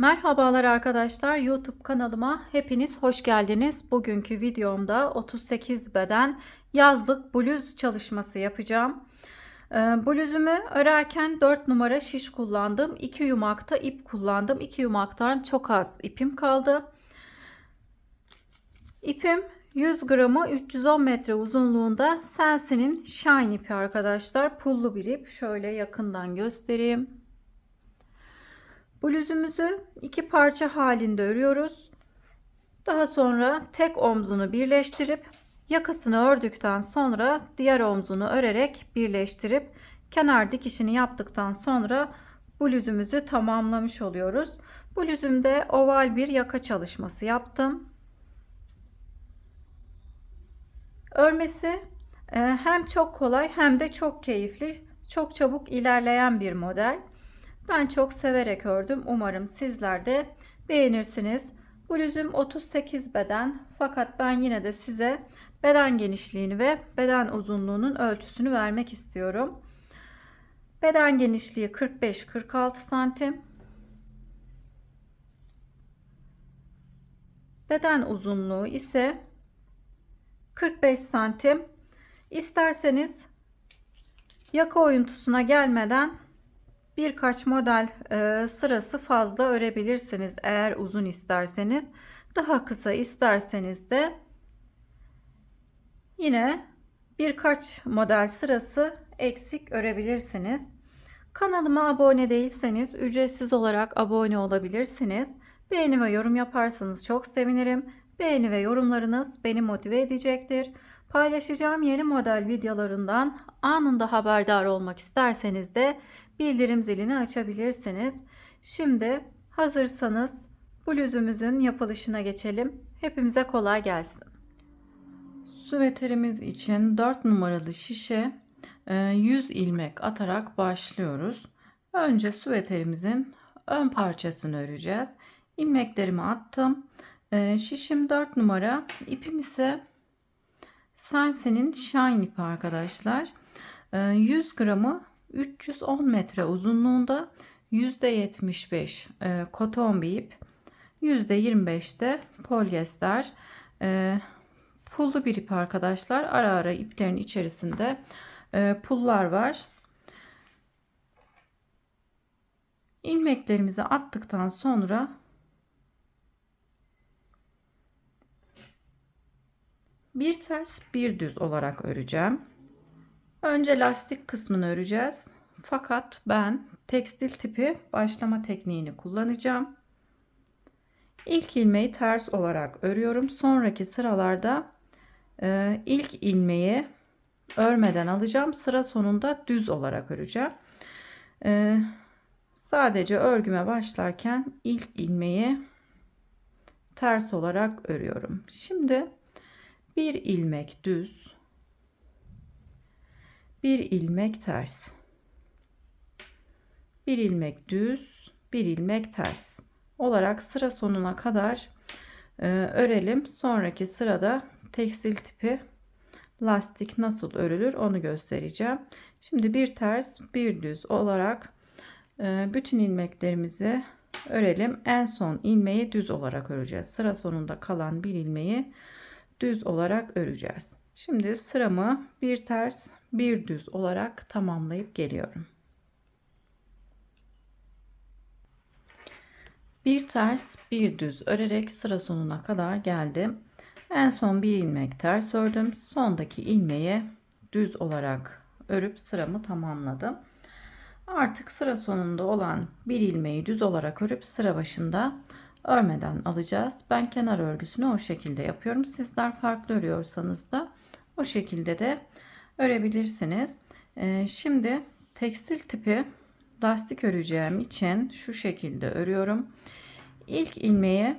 Merhabalar arkadaşlar, YouTube kanalıma hepiniz hoş geldiniz. Bugünkü videomda 38 beden yazlık bluz çalışması yapacağım. Bluzumu örerken 4 numara şiş kullandım. 2 yumakta ip kullandım. 2 yumaktan çok az ipim kaldı. İpim 100 gramı 310 metre uzunluğunda Sensi'nin Shine ipi arkadaşlar. Pullu bir ip. Şöyle yakından göstereyim. Bluzumuzu iki parça halinde örüyoruz. Daha sonra tek omzunu birleştirip yakasını ördükten sonra diğer omzunu örerek birleştirip kenar dikişini yaptıktan sonra bluzumuzu tamamlamış oluyoruz. Bluzumda oval bir yaka çalışması yaptım. Örmesi hem çok kolay hem de çok keyifli, çok çabuk ilerleyen bir model. Ben çok severek ördüm. Umarım sizler de beğenirsiniz. Bluzum 38 beden, fakat ben yine de size beden genişliğini ve beden uzunluğunun ölçüsünü vermek istiyorum. Beden genişliği 45-46 santim. Beden uzunluğu ise 45 santim. İsterseniz yaka oyuntusuna gelmeden birkaç model sırası fazla örebilirsiniz eğer uzun isterseniz. Daha kısa isterseniz de yine birkaç model sırası eksik örebilirsiniz. Kanalıma abone değilseniz ücretsiz olarak abone olabilirsiniz. Beğeni ve yorum yaparsanız çok sevinirim. Beğeni ve yorumlarınız beni motive edecektir. Paylaşacağım yeni model videolarından anında haberdar olmak isterseniz de bildirim zilini açabilirsiniz. Şimdi hazırsanız bluzumuzun yapılışına geçelim. Hepimize kolay gelsin. Süveterimiz için 4 numaralı şişe 100 ilmek atarak başlıyoruz. Önce süveterimizin ön parçasını öreceğiz. İlmeklerimi attım. Şişim 4 numara. İpim ise Sensi'nin Shine ipi arkadaşlar. 100 gramı 310 metre uzunluğunda, %75 koton bir ip, %25 de polyester. Pullu bir ip arkadaşlar. Ara ara iplerin içerisinde pullar var. İlmeklerimizi attıktan sonra bir ters bir düz olarak öreceğim. Önce lastik kısmını öreceğiz. Fakat ben tekstil tipi başlama tekniğini kullanacağım. İlk ilmeği ters olarak örüyorum. Sonraki sıralarda ilk ilmeği örmeden alacağım. Sıra sonunda düz olarak öreceğim. Sadece örgüme başlarken ilk ilmeği ters olarak örüyorum. Şimdi bir ilmek düz, bir ilmek ters, bir ilmek düz, bir ilmek ters olarak sıra sonuna kadar örelim. Sonraki sırada tekstil tipi lastik nasıl örülür onu göstereceğim. Şimdi bir ters bir düz olarak bütün ilmeklerimizi örelim. En son ilmeği düz olarak öreceğiz. Sıra sonunda kalan bir ilmeği düz olarak öreceğiz. Şimdi sıramı bir ters bir düz olarak tamamlayıp geliyorum. Bir ters bir düz örerek sıra sonuna kadar geldim. En son bir ilmek ters ördüm. Sondaki ilmeği düz olarak örüp sıramı tamamladım. Artık sıra sonunda olan bir ilmeği düz olarak örüp sıra başında örmeden alacağız. Ben kenar örgüsünü o şekilde yapıyorum. Sizler farklı örüyorsanız da o şekilde de örebilirsiniz. Şimdi tekstil tipi lastik öreceğim için şu şekilde örüyorum. İlk ilmeği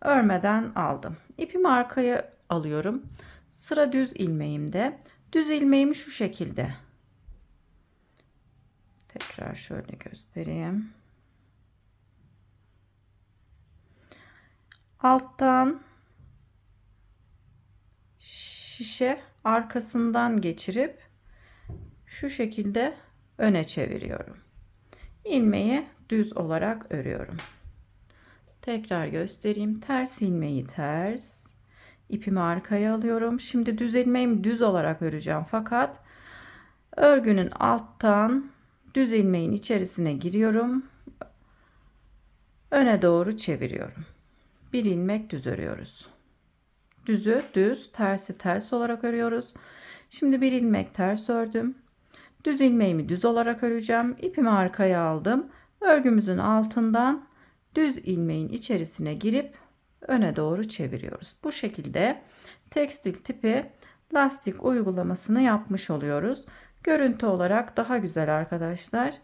örmeden aldım. İpimi arkaya alıyorum. Sıra düz ilmeğimde. Düz ilmeğimi şu şekilde. Tekrar şöyle göstereyim. Alttan şişe arkasından geçirip şu şekilde öne çeviriyorum. İlmeği düz olarak örüyorum. Tekrar göstereyim. Ters ilmeği ters, ipimi arkaya alıyorum. Şimdi düz ilmeğimi düz olarak öreceğim. Fakat örgünün alttan düz ilmeğin içerisine giriyorum. Öne doğru çeviriyorum. Bir ilmek düz örüyoruz. Düzü düz, tersi ters olarak örüyoruz. Şimdi bir ilmek ters ördüm. Düz ilmeğimi düz olarak öreceğim. İpimi arkaya aldım. Örgümüzün altından düz ilmeğin içerisine girip öne doğru çeviriyoruz. Bu şekilde tekstil tipi lastik uygulamasını yapmış oluyoruz. Görüntü olarak daha güzel arkadaşlar.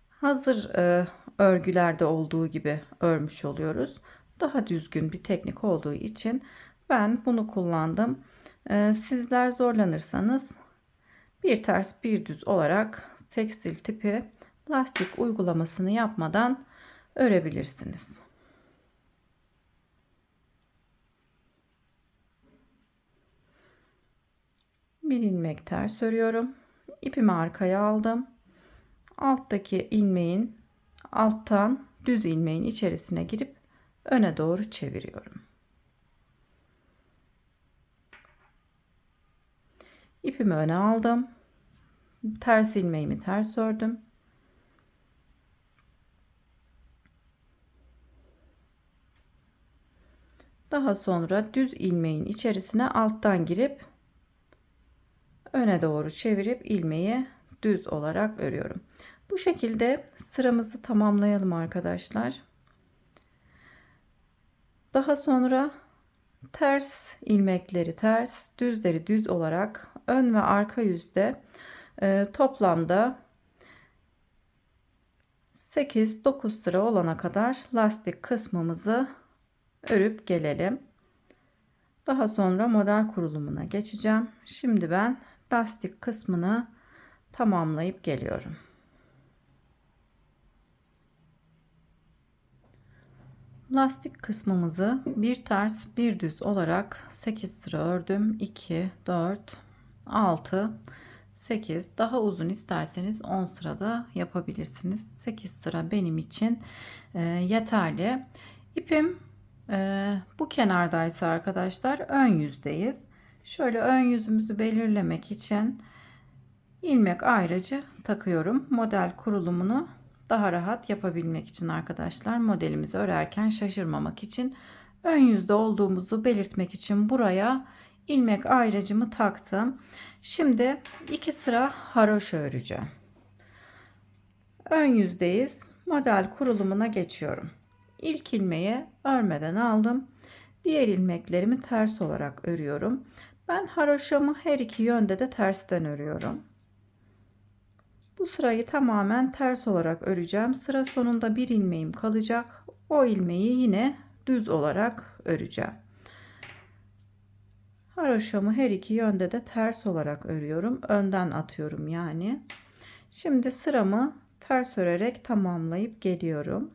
Hazır örgülerde olduğu gibi örmüş oluyoruz. Daha düzgün bir teknik olduğu için ben bunu kullandım. Sizler zorlanırsanız bir ters bir düz olarak tekstil tipi lastik uygulamasını yapmadan örebilirsiniz. Bir ilmek ters örüyorum. İpimi arkaya aldım. Alttaki ilmeğin alttan düz ilmeğin içerisine girip öne doğru çeviriyorum. İpimi öne aldım. Ters ilmeğimi ters ördüm. Daha sonra düz ilmeğin içerisine alttan girip öne doğru çevirip ilmeği düz olarak örüyorum. Bu şekilde sıramızı tamamlayalım arkadaşlar. Daha sonra ters ilmekleri ters, düzleri düz olarak ön ve arka yüzde toplamda 8-9 sıra olana kadar lastik kısmımızı örüp gelelim. Daha sonra model kurulumuna geçeceğim. Şimdi ben lastik kısmını tamamlayıp geliyorum. Lastik kısmımızı bir ters bir düz olarak 8 sıra ördüm. 2 4 6 8, daha uzun isterseniz 10 sırada yapabilirsiniz. 8 sıra benim için yeterli. İpim bu kenardaysa arkadaşlar ön yüzdeyiz. Şöyle ön yüzümüzü belirlemek için ilmek ayracı takıyorum. Model kurulumunu daha rahat yapabilmek için arkadaşlar, modelimizi örerken şaşırmamak için ön yüzde olduğumuzu belirtmek için buraya ilmek ayracımı taktım. Şimdi 2 sıra haroşa öreceğim. Ön yüzdeyiz. Model kurulumuna geçiyorum. İlk ilmeği örmeden aldım. Diğer ilmeklerimi ters olarak örüyorum. Ben haroşamı her iki yönde de tersten örüyorum. Bu sırayı tamamen ters olarak öreceğim. Sıra sonunda bir ilmeğim kalacak. O ilmeği yine düz olarak öreceğim. Haroşamı her iki yönde de ters olarak örüyorum. Önden atıyorum yani. Şimdi sıramı ters örerek tamamlayıp geliyorum.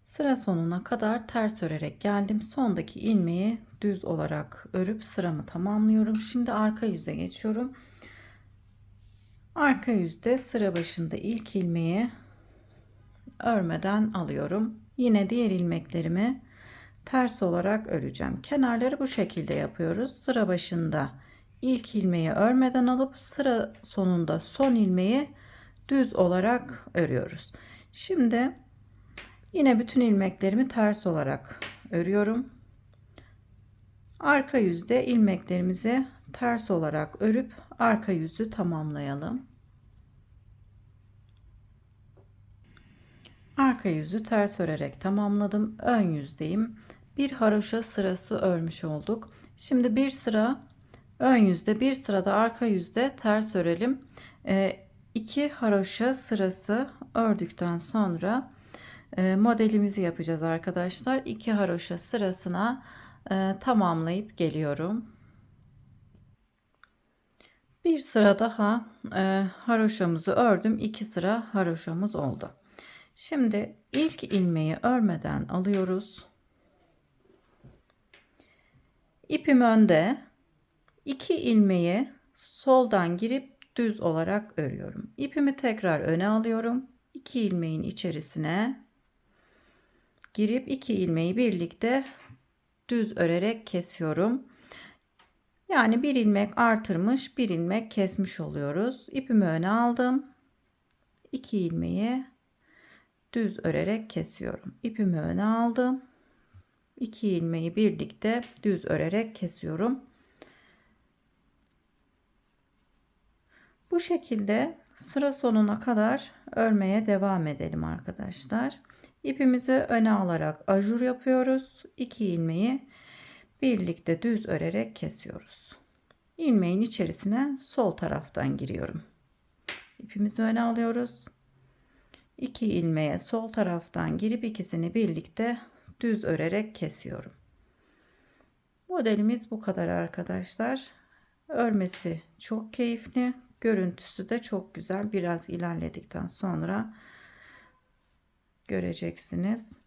Sıra sonuna kadar ters örerek geldim. Sondaki ilmeği düz olarak örüp sıramı tamamlıyorum. Şimdi arka yüze geçiyorum. Arka yüzde sıra başında ilk ilmeği örmeden alıyorum. Yine diğer ilmeklerimi ters olarak öreceğim. Kenarları bu şekilde yapıyoruz. Sıra başında ilk ilmeği örmeden alıp sıra sonunda son ilmeği düz olarak örüyoruz. Şimdi yine bütün ilmeklerimi ters olarak örüyorum. Arka yüzde ilmeklerimizi ters olarak örüp arka yüzü tamamlayalım. Arka yüzü ters örerek tamamladım. Ön yüzdeyim. Bir haroşa sırası örmüş olduk. Şimdi bir sıra ön yüzde, bir sırada arka yüzde ters örelim. 2 haroşa sırası ördükten sonra modelimizi yapacağız arkadaşlar. 2 haroşa sırasına tamamlayıp geliyorum. Bir sıra daha haroşamızı ördüm. 2 sıra haroşamız oldu. Şimdi ilk ilmeği örmeden alıyoruz. İpim önde. 2 ilmeği soldan girip düz olarak örüyorum. İpimi tekrar öne alıyorum. 2 ilmeğin içerisine girip 2 ilmeği birlikte düz örerek kesiyorum. Yani bir ilmek artırmış, bir ilmek kesmiş oluyoruz. İpimi öne aldım. 2 ilmeği düz örerek kesiyorum. İpimi öne aldım. 2 ilmeği birlikte düz örerek kesiyorum. Bu şekilde sıra sonuna kadar örmeye devam edelim arkadaşlar. İpimizi öne alarak ajur yapıyoruz. 2 ilmeği birlikte düz örerek kesiyoruz. İlmeğin içerisine sol taraftan giriyorum. İpimizi öne alıyoruz. 2 ilmeğe sol taraftan girip ikisini birlikte düz örerek kesiyorum. Modelimiz bu kadar arkadaşlar. Örmesi çok keyifli, görüntüsü de çok güzel. Biraz ilerledikten sonra göreceksiniz.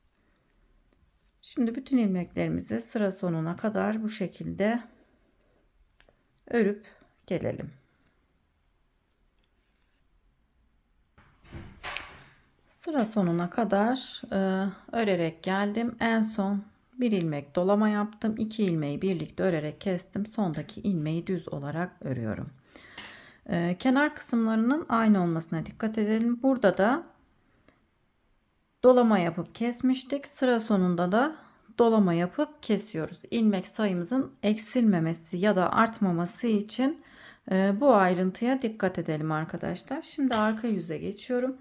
Şimdi bütün ilmeklerimizi sıra sonuna kadar bu şekilde örüp gelelim. Sıra sonuna kadar örerek geldim. En son bir ilmek dolama yaptım. 2 ilmeği birlikte örerek kestim. Sondaki ilmeği düz olarak örüyorum. Kenar kısımlarının aynı olmasına dikkat edelim. Burada da dolama yapıp kesmiştik. Sıra sonunda da dolama yapıp kesiyoruz. İlmek sayımızın eksilmemesi ya da artmaması için bu ayrıntıya dikkat edelim arkadaşlar. Şimdi arka yüze geçiyorum.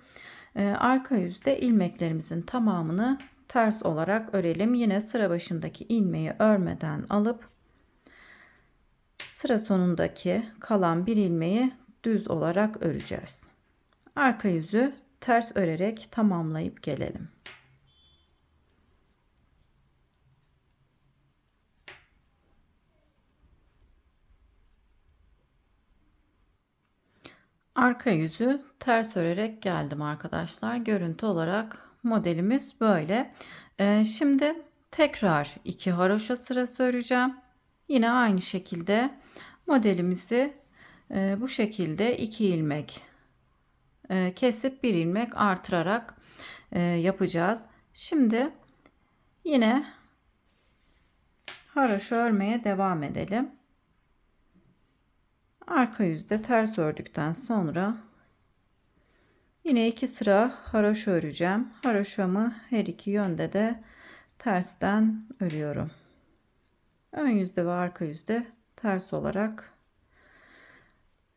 Arka yüzde ilmeklerimizin tamamını ters olarak örelim. Yine sıra başındaki ilmeği örmeden alıp sıra sonundaki kalan bir ilmeği düz olarak öreceğiz. Arka yüzü ters örerek tamamlayıp gelelim. Arka yüzü ters örerek geldim arkadaşlar. Görüntü olarak modelimiz böyle. Şimdi tekrar 2 haroşa sırası öreceğim. Yine aynı şekilde modelimizi bu şekilde 2 ilmek kesip bir ilmek artırarak yapacağız. Şimdi yine haroşa örmeye devam edelim. Arka yüzde ters ördükten sonra yine 2 sıra haroşa öreceğim. Haroşamı her iki yönde de tersten örüyorum. Ön yüzde ve arka yüzde ters olarak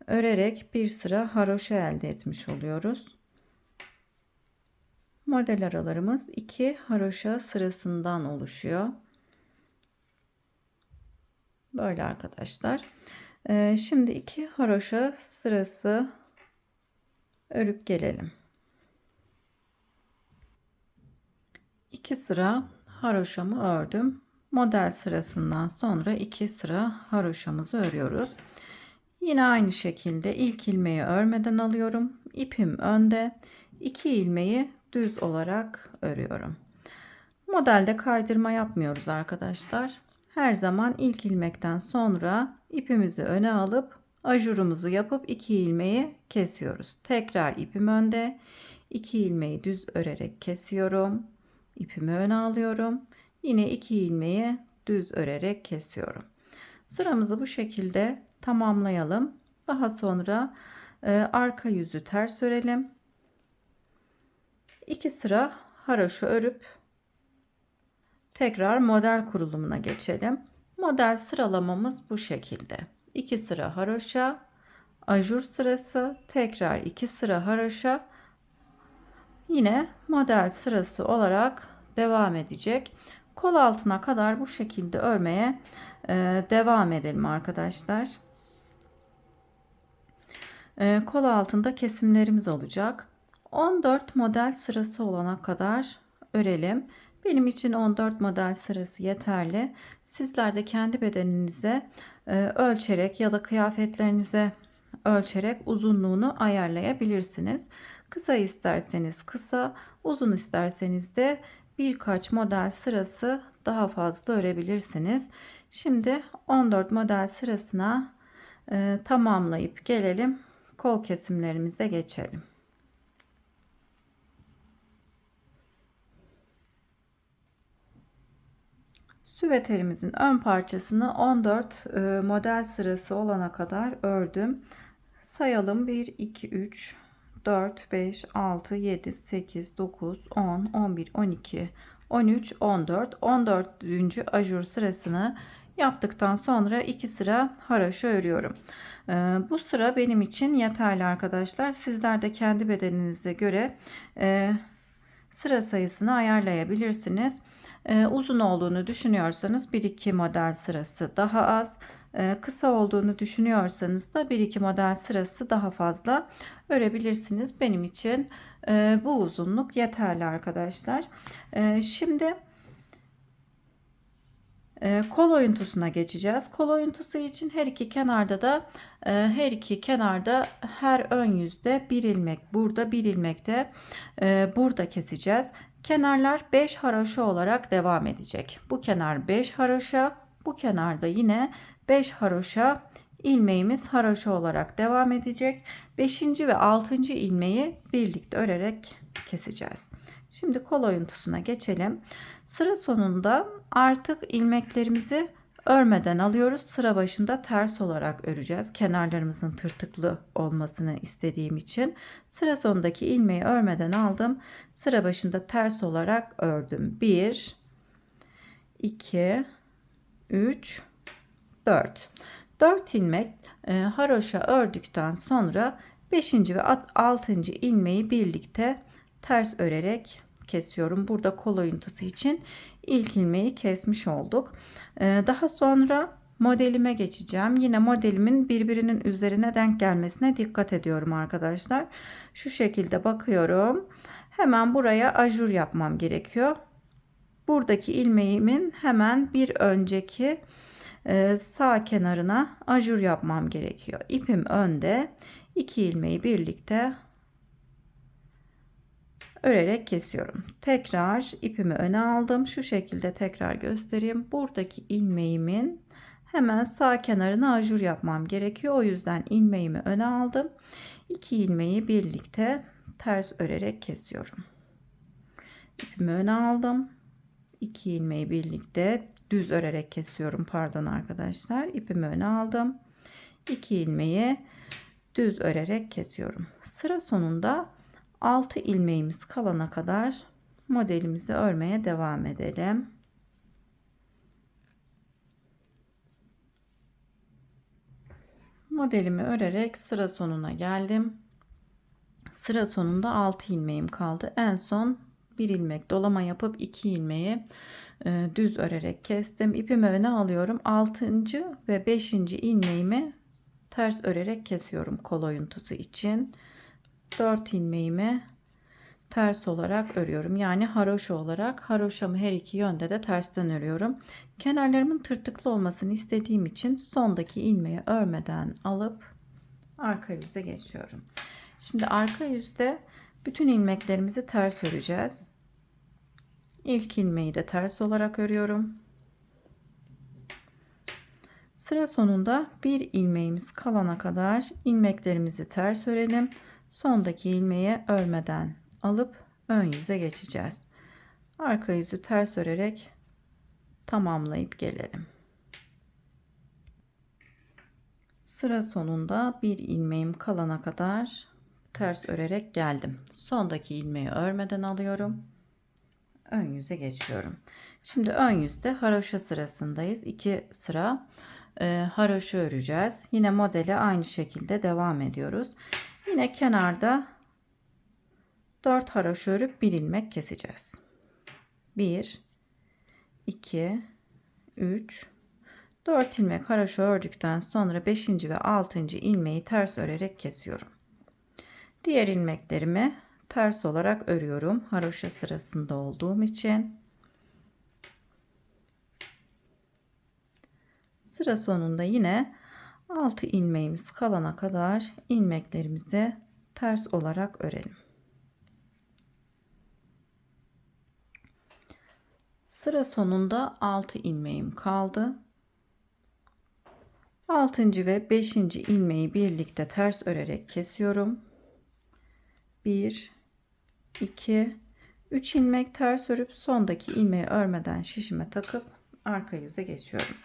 örerek bir sıra haroşa elde etmiş oluyoruz. Model aralarımız 2 haroşa sırasından oluşuyor. Böyle arkadaşlar. Şimdi 2 haroşa sırası örüp gelelim. 2 sıra haroşamı ördüm. Model sırasından sonra 2 sıra haroşamızı örüyoruz. Yine aynı şekilde ilk ilmeği örmeden alıyorum. İpim önde. 2 ilmeği düz olarak örüyorum. Modelde kaydırma yapmıyoruz arkadaşlar. Her zaman ilk ilmekten sonra ipimizi öne alıp ajurumuzu yapıp 2 ilmeği kesiyoruz. Tekrar ipim önde. 2 ilmeği düz örerek kesiyorum. İpimi öne alıyorum. Yine 2 ilmeği düz örerek kesiyorum. Sıramızı bu şekilde tamamlayalım. Daha sonra arka yüzü ters örelim. 2 sıra haroşa örüp tekrar model kurulumuna geçelim. Model sıralamamız bu şekilde. 2 sıra haroşa, ajur sırası, tekrar 2 sıra haroşa, yine model sırası olarak devam edecek. Kol altına kadar bu şekilde örmeye devam edelim arkadaşlar. Kol altında kesimlerimiz olacak. 14 model sırası olana kadar örelim. Benim için 14 model sırası yeterli. Sizler de kendi bedeninize ölçerek ya da kıyafetlerinize ölçerek uzunluğunu ayarlayabilirsiniz. Kısa isterseniz kısa, uzun isterseniz de birkaç model sırası daha fazla örebilirsiniz. Şimdi 14 model sırasına Tamamlayıp gelelim. Kol kesimlerimize geçelim. Süveterimizin ön parçasını 14 model sırası olana kadar ördüm. Sayalım: 1, 2, 3, 4, 5, 6, 7, 8, 9, 10, 11, 12, 13, 14. 14. ajur sırasını yaptıktan sonra 2 sıra haroşa örüyorum. Bu sıra benim için yeterli arkadaşlar. Sizler de kendi bedeninize göre sıra sayısını ayarlayabilirsiniz. Uzun olduğunu düşünüyorsanız 1-2 model sırası daha az, kısa olduğunu düşünüyorsanız da 1-2 model sırası daha fazla örebilirsiniz. Benim için bu uzunluk yeterli arkadaşlar. Şimdi kol oyuntusuna geçeceğiz. Kol oyuntusu için her iki kenarda her ön yüzde bir ilmek, burada bir ilmek de burada keseceğiz. Kenarlar 5 haroşa olarak devam edecek. Bu kenar 5 haroşa, bu kenarda yine 5 haroşa ilmeğimiz haroşa olarak devam edecek. 5. ve 6. ilmeği birlikte örerek keseceğiz. Şimdi kol oyuntusuna geçelim. Sıra sonunda artık ilmeklerimizi örmeden alıyoruz. Sıra başında ters olarak öreceğiz. Kenarlarımızın tırtıklı olmasını istediğim için sıra sonundaki ilmeği örmeden aldım. Sıra başında ters olarak ördüm. 1, 2, 3, 4. 4 ilmek haroşa ördükten sonra 5. ve 6. ilmeği birlikte ters örerek kesiyorum. Burada kol oyuntusu için ilk ilmeği kesmiş olduk. Daha sonra modelime geçeceğim. Yine modelimin birbirinin üzerine denk gelmesine dikkat ediyorum arkadaşlar. Şu şekilde bakıyorum. Hemen buraya ajur yapmam gerekiyor. Buradaki ilmeğimin hemen bir önceki sağ kenarına ajur yapmam gerekiyor. İpim önde. 2 ilmeği birlikte örerek kesiyorum. Tekrar ipimi öne aldım. Şu şekilde tekrar göstereyim. Buradaki ilmeğimin hemen sağ kenarına ajur yapmam gerekiyor. O yüzden ilmeğimi öne aldım. 2 ilmeği birlikte ters örerek kesiyorum. İpimi öne aldım. 2 ilmeği birlikte düz örerek kesiyorum. Pardon arkadaşlar. İpimi öne aldım. 2 ilmeği düz örerek kesiyorum. Sıra sonunda 6 ilmeğimiz kalana kadar modelimizi örmeye devam edelim. Modelimi örerek sıra sonuna geldim. Sıra sonunda 6 ilmeğim kaldı. En son bir ilmek dolama yapıp 2 ilmeği düz örerek kestim. İpimi öne alıyorum. 6. ve 5. ilmeğimi ters örerek kesiyorum kol oyuntusu için. 4 ilmeğimi ters olarak örüyorum. Yani haroşa olarak haroşamı her iki yönde de tersten örüyorum. Kenarlarımın tırtıklı olmasını istediğim için sondaki ilmeği örmeden alıp arka yüze geçiyorum. Şimdi arka yüzde bütün ilmeklerimizi ters öreceğiz. İlk ilmeği de ters olarak örüyorum. Sıra sonunda bir ilmeğimiz kalana kadar ilmeklerimizi ters örelim. Sondaki ilmeği örmeden alıp ön yüze geçeceğiz. Arka yüzü ters örerek tamamlayıp gelelim. Sıra sonunda bir ilmeğim kalana kadar ters örerek geldim. Sondaki ilmeği örmeden alıyorum. Ön yüze geçiyorum. Şimdi ön yüzde haroşa sırasındayız. 2 sıra haroşa öreceğiz. Yine modele aynı şekilde devam ediyoruz. Yine kenarda 4 haroşa örüp 1 ilmek keseceğiz. 1, 2, 3, 4 ilmek haroşa ördükten sonra 5. ve 6. ilmeği ters örerek kesiyorum. Diğer ilmeklerimi ters olarak örüyorum. Haroşa sırasında olduğum için. Sıra sonunda yine 6 ilmeğimiz kalana kadar ilmeklerimizi ters olarak örelim. Sıra sonunda 6 ilmeğim kaldı. Altıncı ve beşinci ilmeği birlikte ters örerek kesiyorum. 1, 2, 3 ilmek ters örüp sondaki ilmeği örmeden şişime takıp arka yüze geçiyorum.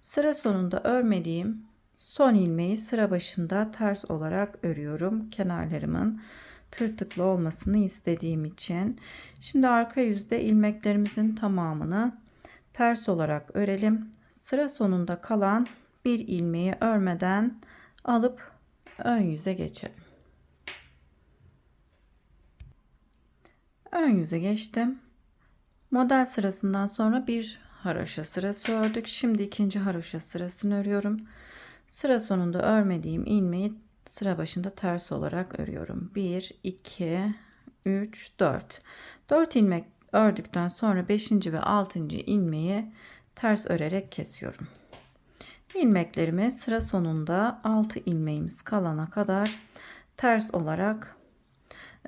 Sıra sonunda örmediğim son ilmeği sıra başında ters olarak örüyorum. Kenarlarımın tırtıklı olmasını istediğim için. Şimdi arka yüzde ilmeklerimizin tamamını ters olarak örelim. Sıra sonunda kalan bir ilmeği örmeden alıp ön yüze geçelim. Ön yüze geçtim. Model sırasından sonra bir haroşa sırası ördük. Şimdi ikinci haroşa sırasını örüyorum. Sıra sonunda örmediğim ilmeği sıra başında ters olarak örüyorum. 1, 2, 3, 4. 4 ilmek ördükten sonra 5. ve 6. ilmeği ters örerek kesiyorum. İlmeklerimi sıra sonunda 6 ilmeğimiz kalana kadar ters olarak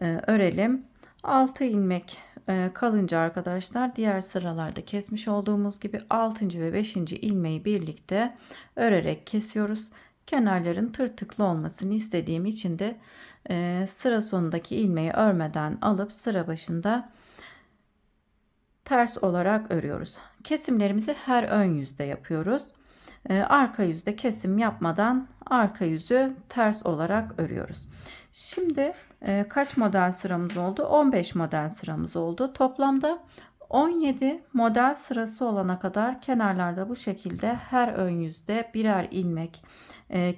örelim. 6 ilmek kalınca arkadaşlar diğer sıralarda kesmiş olduğumuz gibi 6. ve 5. ilmeği birlikte örerek kesiyoruz. Kenarların tırtıklı olmasını istediğim için de sıra sonundaki ilmeği örmeden alıp sıra başında ters olarak örüyoruz. Kesimlerimizi her ön yüzde yapıyoruz. Arka yüzde kesim yapmadan arka yüzü ters olarak örüyoruz. Şimdi kaç model sıramız oldu? 15 model sıramız oldu. Toplamda 17 model sırası olana kadar kenarlarda bu şekilde her ön yüzde birer ilmek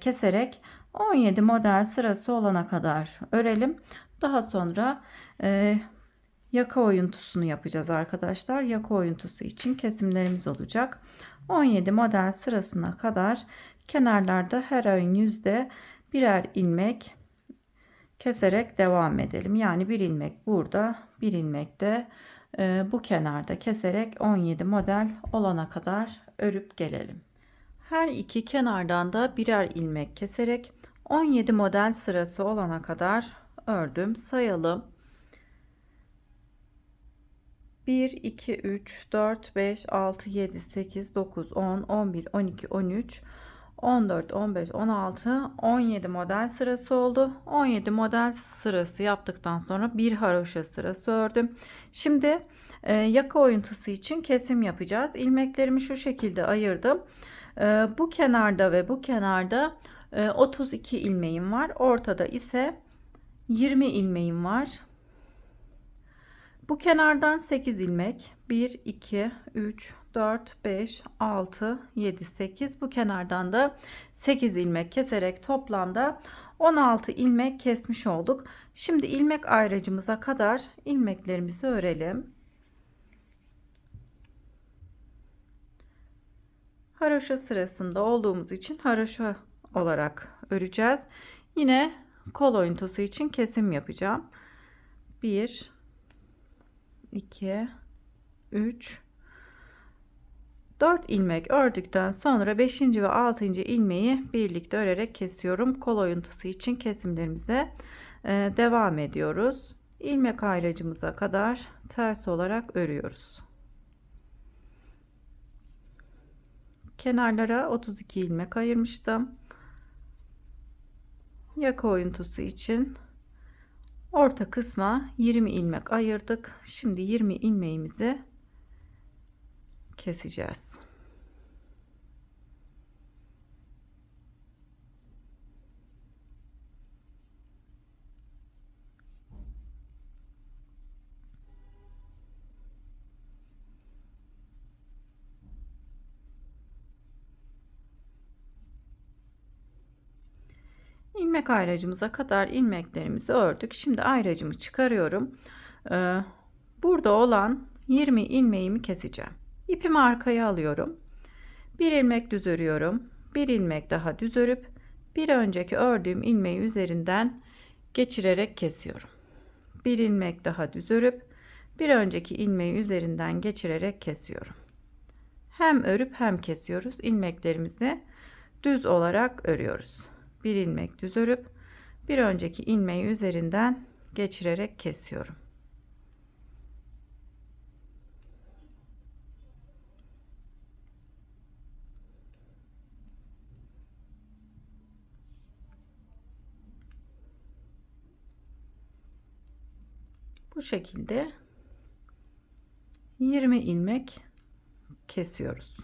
keserek 17 model sırası olana kadar örelim. Daha sonra yaka oyuntusunu yapacağız arkadaşlar. Yaka oyuntusu için kesimlerimiz olacak. 17 model sırasına kadar kenarlarda her ön yüzde birer ilmek keserek devam edelim. Yani bir ilmek burada, bir ilmek de bu kenarda keserek 17 model olana kadar örüp gelelim. Her iki kenardan da birer ilmek keserek 17 model sırası olana kadar ördüm. Sayalım. 1, 2, 3, 4, 5, 6, 7, 8, 9, 10, 11, 12, 13, 14, 15, 16, 17 model sırası oldu. 17 model sırası yaptıktan sonra bir haroşa sırası ördüm. Şimdi yaka oyuntusu için kesim yapacağız. İlmeklerimi şu şekilde ayırdım. Bu kenarda ve bu kenarda 32 ilmeğim var. Ortada ise 20 ilmeğim var. Bu kenardan 8 ilmek 1 2 3 4 5 6 7 8 bu kenardan da 8 ilmek keserek toplamda 16 ilmek kesmiş olduk. Şimdi ilmek ayracımıza kadar ilmeklerimizi örelim. Haroşa sırasında olduğumuz için haroşa olarak öreceğiz. Yine kol oyuntusu için kesim yapacağım. 1 2 3 4 ilmek ördükten sonra 5. ve 6. ilmeği birlikte örerek kesiyorum. Kol oyuntusu için kesimlerimize devam ediyoruz. İlmek ayracımıza kadar ters olarak örüyoruz. Kenarlara 32 ilmek ayırmıştım. Yaka oyuntusu için orta kısma 20 ilmek ayırdık. Şimdi 20 ilmeğimizi keseceğiz. İlmek ayracımıza kadar ilmeklerimizi ördük. Şimdi ayracımı çıkarıyorum. Burada olan 20 ilmeğimi keseceğim. İpimi arkaya alıyorum. Bir ilmek düz örüyorum. Bir ilmek daha düz örüp bir önceki ördüğüm ilmeği üzerinden geçirerek kesiyorum. Bir ilmek daha düz örüp bir önceki ilmeği üzerinden geçirerek kesiyorum. Hem örüp hem kesiyoruz. İlmeklerimizi düz olarak örüyoruz. Bir ilmek düz örüp bir önceki ilmeği üzerinden geçirerek kesiyorum. Bu şekilde 20 ilmek kesiyoruz.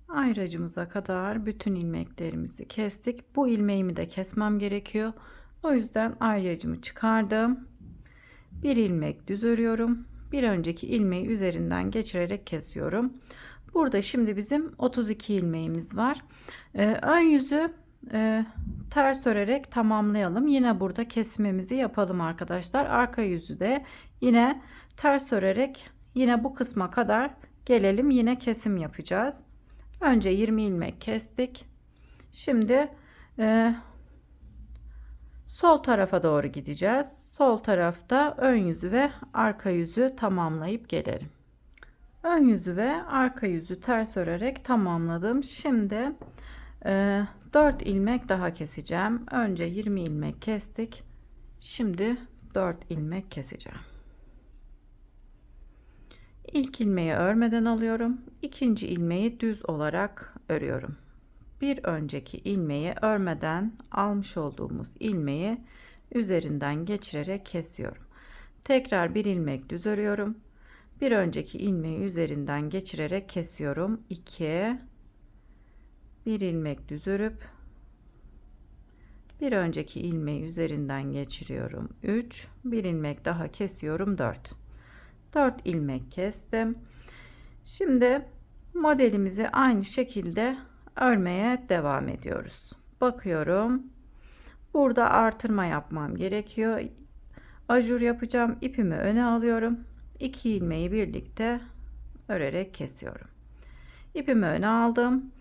Ayracımıza kadar bütün ilmeklerimizi kestik. Bu ilmeğimi de kesmem gerekiyor. O yüzden ayracımı çıkardım. Bir ilmek düz örüyorum. Bir önceki ilmeği üzerinden geçirerek kesiyorum. Burada şimdi bizim 32 ilmeğimiz var. Ön yüzü ters örerek tamamlayalım. Yine burada kesimimizi yapalım arkadaşlar. Arka yüzü de yine ters örerek yine bu kısma kadar gelelim. Yine kesim yapacağız. Önce 20 ilmek kestik. Şimdi sol tarafa doğru gideceğiz. Sol tarafta ön yüzü ve arka yüzü tamamlayıp gelelim. Ön yüzü ve arka yüzü ters örerek tamamladım. Şimdi 4 ilmek daha keseceğim. Önce 20 ilmek kestik. Şimdi 4 ilmek keseceğim. İlk ilmeği örmeden alıyorum. İkinci ilmeği düz olarak örüyorum. Bir önceki ilmeği örmeden almış olduğumuz ilmeği üzerinden geçirerek kesiyorum. Tekrar bir ilmek düz örüyorum. Bir önceki ilmeği üzerinden geçirerek kesiyorum. 2 bir ilmek düz örüp bir önceki ilmeği üzerinden geçiriyorum. 3 bir ilmek daha kesiyorum. 4 ilmek kestim. Şimdi modelimizi aynı şekilde örmeye devam ediyoruz. Bakıyorum. Burada artırma yapmam gerekiyor. Ajur yapacağım. İpimi öne alıyorum. 2 ilmeği birlikte örerek kesiyorum. İpimi öne aldım.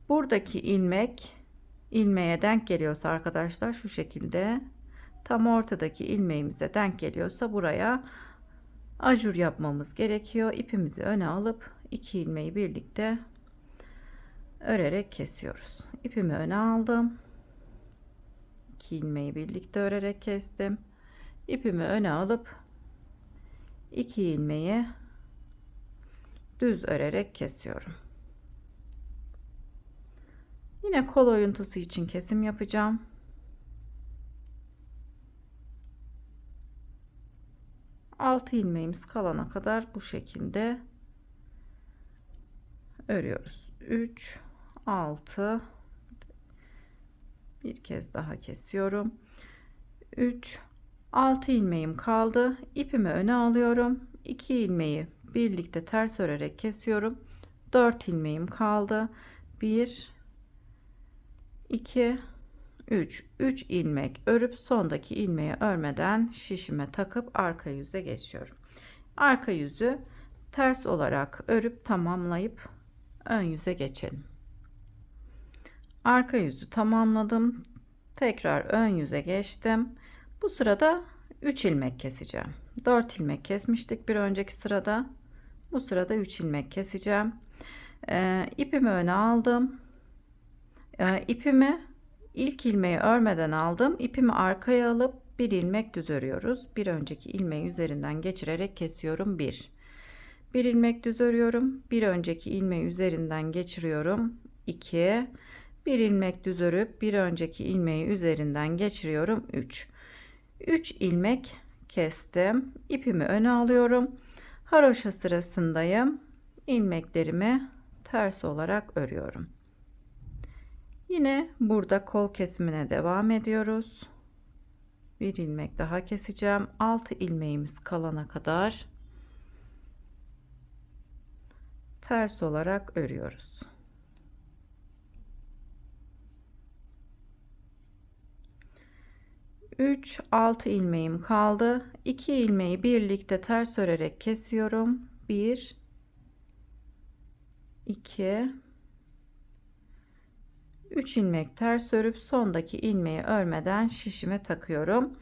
Buradaki ilmeğe denk geliyorsa arkadaşlar şu şekilde tam ortadaki ilmeğimize denk geliyorsa buraya ajur yapmamız gerekiyor. İpimizi öne alıp 2 ilmeği birlikte örerek kesiyoruz. İpimi öne aldım. 2 ilmeği birlikte örerek kestim. İpimi öne alıp 2 ilmeği düz örerek kesiyorum. Yine kol oyuntusu için kesim yapacağım. Altı ilmeğimiz kalana kadar bu şekilde örüyoruz. 3 6 bir kez daha kesiyorum. 3 6 ilmeğim kaldı. İpimi öne alıyorum. 2 ilmeği birlikte ters örerek kesiyorum. 4 ilmeğim kaldı. 1 2 3 ilmek örüp sondaki ilmeği örmeden şişime takıp arka yüze geçiyorum. Arka yüzü ters olarak örüp tamamlayıp ön yüze geçelim. Arka yüzü tamamladım. Tekrar ön yüze geçtim. Bu sırada 3 ilmek keseceğim. 4 ilmek kesmiştik bir önceki sırada. Bu sırada 3 ilmek keseceğim. İpimi öne aldım. İpimi ilk ilmeği örmeden aldım. İpimi arkaya alıp bir ilmek düz örüyoruz. Bir önceki ilmeği üzerinden geçirerek kesiyorum. Bir ilmek düz örüyorum. Bir önceki ilmeği üzerinden geçiriyorum. 2 bir ilmek düz örüp bir önceki ilmeği üzerinden geçiriyorum. 3 ilmek kestim. İpimi öne alıyorum. Haroşa sırasındayım. İlmeklerimi ters olarak örüyorum. Yine burada kol kesimine devam ediyoruz. Bir ilmek daha keseceğim. 6 ilmeğimiz kalana kadar ters olarak örüyoruz. Üç 6 ilmeğim kaldı. 2 ilmeği birlikte ters örerek kesiyorum. 1 2 3 ilmek ters örüp sondaki ilmeği örmeden şişime takıyorum.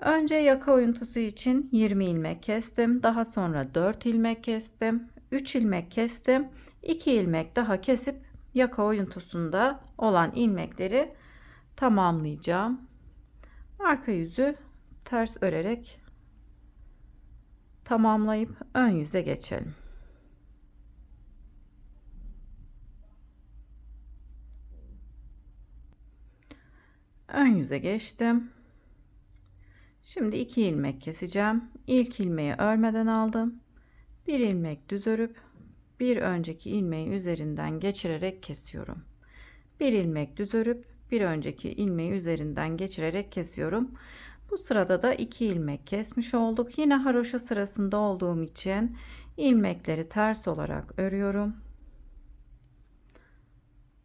Önce yaka oyuntusu için 20 ilmek kestim. Daha sonra 4 ilmek kestim. 3 ilmek kestim. 2 ilmek daha kesip yaka oyuntusunda olan ilmekleri tamamlayacağım. Arka yüzü ters örerek tamamlayıp ön yüze geçelim. Ön yüze geçtim. Şimdi 2 ilmek keseceğim. İlk ilmeği örmeden aldım. Bir ilmek düz örüp bir önceki ilmeği üzerinden geçirerek kesiyorum. Bir ilmek düz örüp bir önceki ilmeği üzerinden geçirerek kesiyorum. Bu sırada da 2 ilmek kesmiş olduk. Yine haroşa sırasında olduğum için ilmekleri ters olarak örüyorum.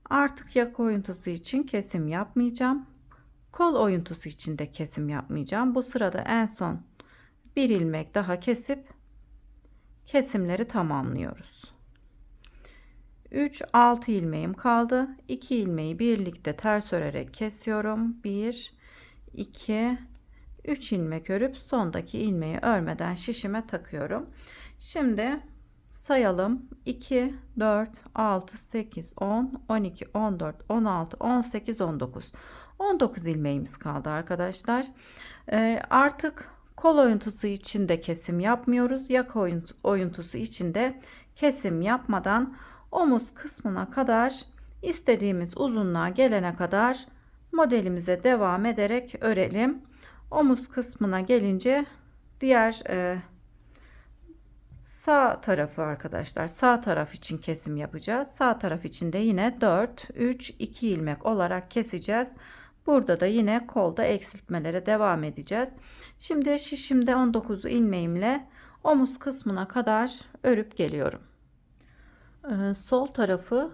Artık yaka oyuntusu için kesim yapmayacağım. Kol oyuntusu için de kesim yapmayacağım. Bu sırada en son bir ilmek daha kesip kesimleri tamamlıyoruz. 6 ilmeğim kaldı. 2 ilmeği birlikte ters örerek kesiyorum. 1 2 3 ilmek örüp sondaki ilmeği örmeden şişime takıyorum. Şimdi sayalım. 2 4 6 8 10 12 14 16 18 19 19 ilmeğimiz kaldı arkadaşlar. Artık kol oyuntusu için de kesim yapmıyoruz. Yaka oyuntusu için de kesim yapmadan omuz kısmına kadar istediğimiz uzunluğa gelene kadar modelimize devam ederek örelim. Omuz kısmına gelince diğer sağ tarafı arkadaşlar, sağ taraf için kesim yapacağız. Sağ taraf için de yine 4 3 2 ilmek olarak keseceğiz. Burada da yine kolda eksiltmelere devam edeceğiz. Şimdi şişimde 19 ilmeğimle omuz kısmına kadar örüp geliyorum. Sol tarafı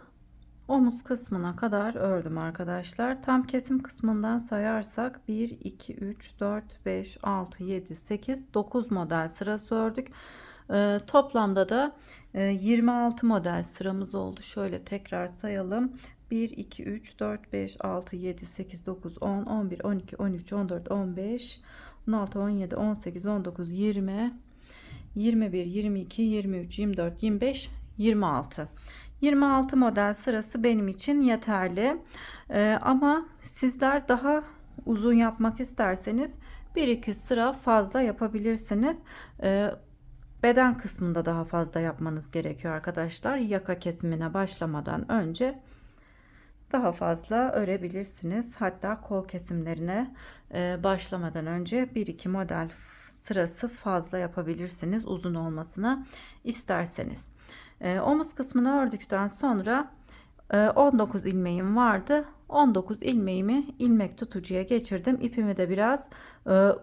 omuz kısmına kadar ördüm arkadaşlar. Tam kesim kısmından sayarsak 1 2 3 4 5 6 7 8 9 model sırası ördük. Toplamda da 26 model sıramız oldu. Şöyle tekrar sayalım. 1 2 3 4 5 6 7 8 9 10 11 12 13 14 15 16 17 18 19 20 21 22 23 24 25 26 26 model sırası benim için yeterli. Ama sizler daha uzun yapmak isterseniz 1-2 sıra fazla yapabilirsiniz. Beden kısmında daha fazla yapmanız gerekiyor arkadaşlar. Yaka kesimine başlamadan önce daha fazla örebilirsiniz. Hatta kol kesimlerine başlamadan önce 1-2 model sırası fazla yapabilirsiniz uzun olmasını isterseniz. Omuz kısmını ördükten sonra 19 ilmeğim vardı. 19 ilmeğimi ilmek tutucuya geçirdim. İpimi de biraz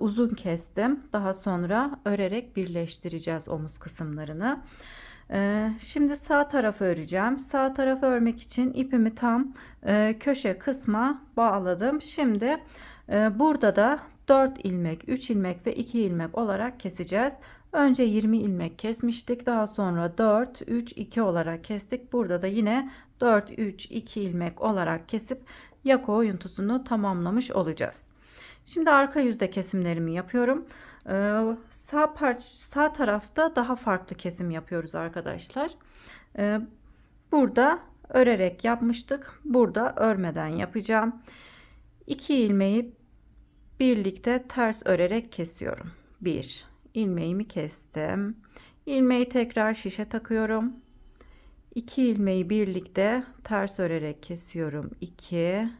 uzun kestim. Daha sonra örerek birleştireceğiz omuz kısımlarını. Şimdi sağ tarafı öreceğim. Sağ tarafı örmek için ipimi tam köşe kısma bağladım. Şimdi burada da 4 ilmek, 3 ilmek ve 2 ilmek olarak keseceğiz. Önce 20 ilmek kesmiştik. Daha sonra 4, 3, 2 olarak kestik. Burada da yine 4, 3, 2 ilmek olarak kesip yaka oyuntusunu tamamlamış olacağız. Şimdi arka yüzde kesimlerimi yapıyorum. Sağ tarafta daha farklı kesim yapıyoruz arkadaşlar. Burada örerek yapmıştık. Burada örmeden yapacağım. 2 ilmeği birlikte ters örerek kesiyorum. 1 ilmeğimi kestim. İlmeği tekrar şişe takıyorum. 2 ilmeği birlikte ters örerek kesiyorum. 2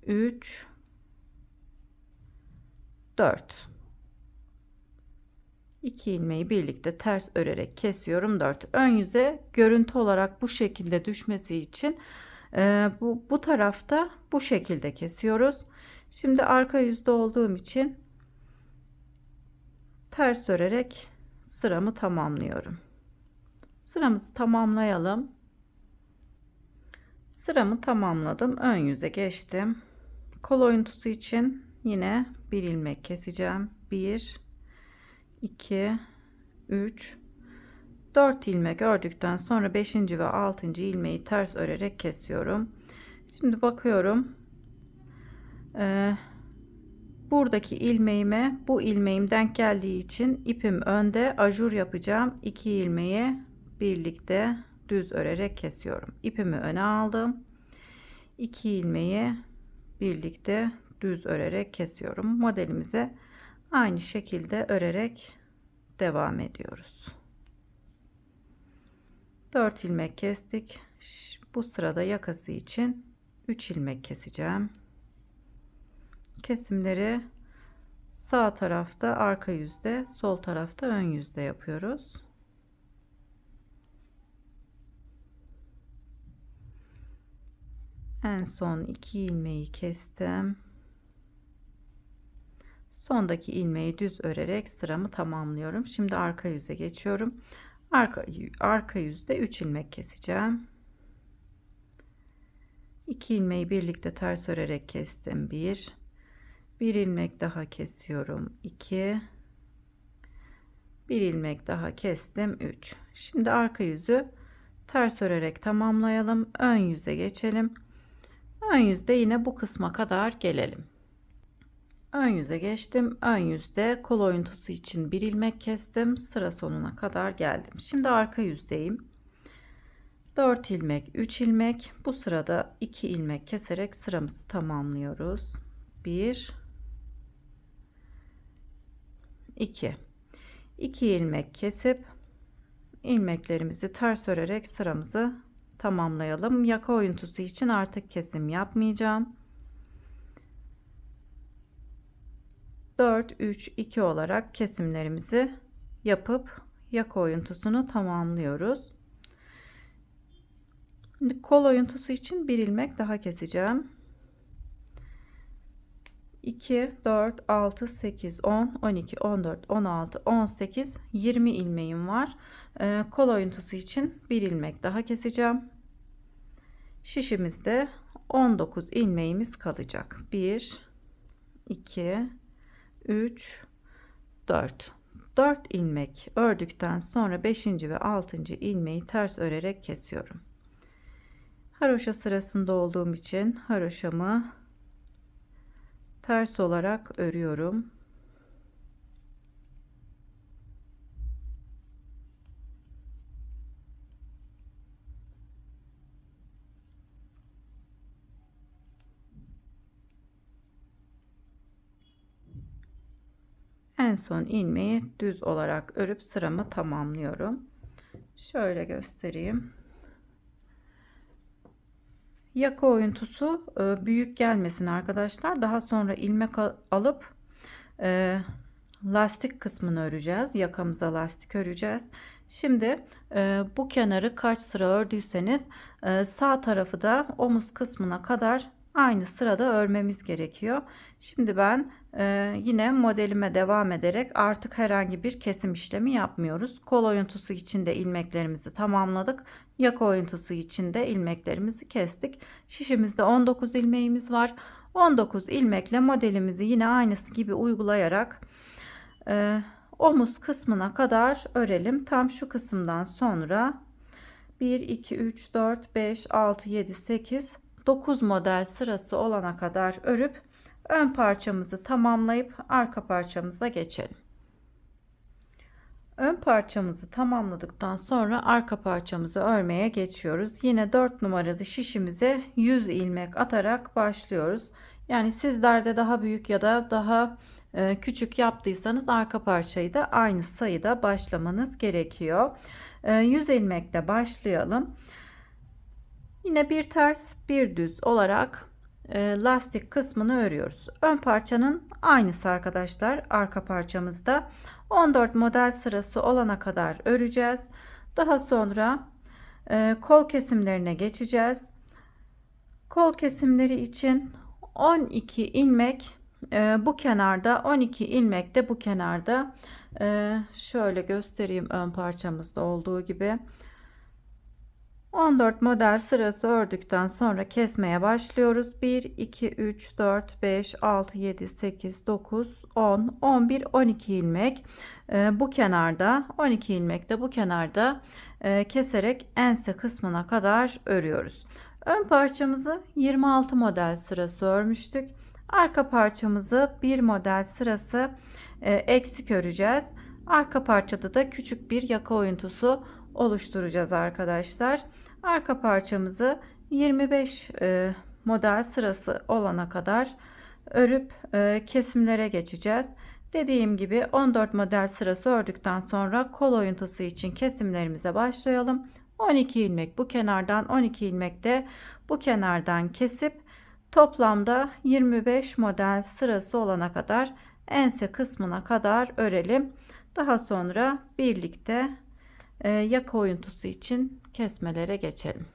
3 4 2 ilmeği birlikte ters örerek kesiyorum. 4 ön yüze görüntü olarak bu şekilde düşmesi için bu tarafta bu şekilde kesiyoruz. Şimdi arka yüzde olduğum için ters örerek sıramı tamamlıyorum. Sıramızı tamamlayalım. Sıramı tamamladım. Ön yüze geçtim. Kol oyuntusu için yine bir ilmek keseceğim. 1 2 3 4 ilmek ördükten sonra 5. ve 6. ilmeği ters örerek kesiyorum. Şimdi bakıyorum. Buradaki ilmeğime bu ilmeğim denk geldiği için ipim önde, ajur yapacağım. 2 ilmeği birlikte düz örerek kesiyorum. İpimi öne aldım. 2 ilmeği birlikte düz örerek kesiyorum. Modelimize aynı şekilde örerek devam ediyoruz. 4 ilmek kestik. Bu sırada yakası için 3 ilmek keseceğim. Kesimleri sağ tarafta arka yüzde, sol tarafta ön yüzde yapıyoruz. En son 2 ilmeği kestim. Sondaki ilmeği düz örerek sıramı tamamlıyorum. Şimdi arka yüze geçiyorum. Arka yüzde 3 ilmek keseceğim. 2 ilmeği birlikte ters örerek kestim. 1 ilmek daha kesiyorum. 2 1 ilmek daha kestim. 3. Şimdi arka yüzü ters örerek tamamlayalım. Ön yüze geçelim. Ön yüzde yine bu kısma kadar gelelim. Ön yüze geçtim. Ön yüzde kol oyuntusu için 1 ilmek kestim. Sıra sonuna kadar geldim. Şimdi arka yüzdeyim. 4 ilmek, 3 ilmek. Bu sırada 2 ilmek keserek sıramızı tamamlıyoruz. 1 2 2 ilmek kesip ilmeklerimizi ters örerek sıramızı tamamlayalım. Yaka oyuntusu için artık kesim yapmayacağım. 4 3 2 olarak kesimlerimizi yapıp yaka oyuntusunu tamamlıyoruz. Şimdi kol oyuntusu için 1 ilmek daha keseceğim. 2 4 6 8 10 12 14 16 18 20 ilmeğim var. Kol oyuntusu için 1 ilmek daha keseceğim. Şişimizde 19 ilmeğimiz kalacak. 1 2 3 4 ilmek ördükten sonra 5. ve 6. ilmeği ters örerek kesiyorum. Haroşa sırasında olduğum için haroşamı ters olarak örüyorum. En son ilmeği düz olarak örüp sıramı tamamlıyorum. Şöyle göstereyim. Yaka oyuntusu büyük gelmesin arkadaşlar. Daha sonra ilmek alıp lastik kısmını öreceğiz. Yakamıza lastik öreceğiz. Şimdi bu kenarı kaç sıra ördüyseniz sağ tarafı da omuz kısmına kadar aynı sırada örmemiz gerekiyor. Şimdi ben yine modelime devam ederek artık herhangi bir kesim işlemi yapmıyoruz. Kol oyuntusu için de ilmeklerimizi tamamladık. Yaka oyuntusu için de ilmeklerimizi kestik. Şişimizde 19 ilmeğimiz var. 19 ilmekle modelimizi yine aynısı gibi uygulayarak omuz kısmına kadar örelim. Tam şu kısımdan sonra 1 2 3 4 5 6 7 8 9 model sırası olana kadar örüp ön parçamızı tamamlayıp arka parçamıza geçelim. Ön parçamızı tamamladıktan sonra arka parçamızı örmeye geçiyoruz. Yine 4 numaralı şişimize 100 ilmek atarak başlıyoruz. Yani sizlerde daha büyük ya da daha küçük yaptıysanız arka parçayı da aynı sayıda başlamanız gerekiyor. 100 ilmekle başlayalım. Yine bir ters bir düz olarak lastik kısmını örüyoruz. Ön parçanın aynısı arkadaşlar. Arka parçamızda 14 model sırası olana kadar öreceğiz. Daha sonra kol kesimlerine geçeceğiz. Kol kesimleri için 12 ilmek bu kenarda, 12 ilmek de bu kenarda. Şöyle göstereyim, ön parçamızda olduğu gibi. 14 model sırası ördükten sonra kesmeye başlıyoruz. 1 2 3 4 5 6 7 8 9 10 11 12 ilmek bu kenarda, 12 ilmek de bu kenarda keserek ense kısmına kadar örüyoruz. Ön parçamızı 26 model sırası örmüştük. Arka parçamızı bir model sırası eksik öreceğiz. Arka parçada da küçük bir yaka oyuntusu oluşturacağız arkadaşlar. Arka parçamızı 25 model sırası olana kadar örüp kesimlere geçeceğiz. Dediğim gibi 14 model sırası ördükten sonra kol oyuntusu için kesimlerimize başlayalım. 12 ilmek bu kenardan, 12 ilmek de bu kenardan kesip toplamda 25 model sırası olana kadar ense kısmına kadar örelim. Daha sonra birlikte yaka oyuntusu için kesmelere geçelim.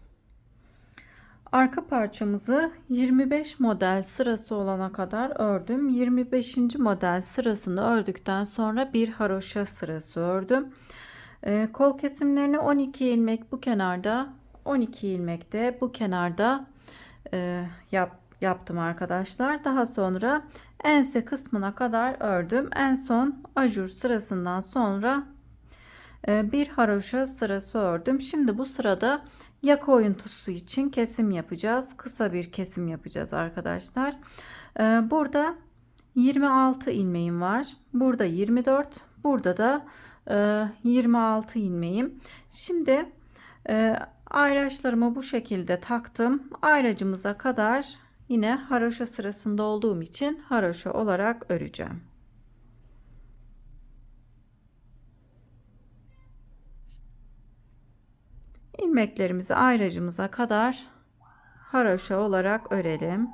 Arka parçamızı 25 model sırası olana kadar ördüm. 25. model sırasını ördükten sonra bir haroşa sırası ördüm. Kol kesimlerini 12 ilmek bu kenarda, 12 ilmek de bu kenarda yaptım arkadaşlar. Daha sonra ense kısmına kadar ördüm. En son ajur sırasından sonra bir haroşa sırası ördüm. Şimdi bu sırada yaka oyuntusu için kesim yapacağız. Kısa bir kesim yapacağız arkadaşlar. Burada 26 ilmeğim var. Burada 24. Burada da 26 ilmeğim. Şimdi ayraçlarımı bu şekilde taktım. Ayracımıza kadar yine haroşa sırasında olduğum için haroşa olarak öreceğim. İlmeklerimizi ayracımıza kadar haroşa olarak örelim.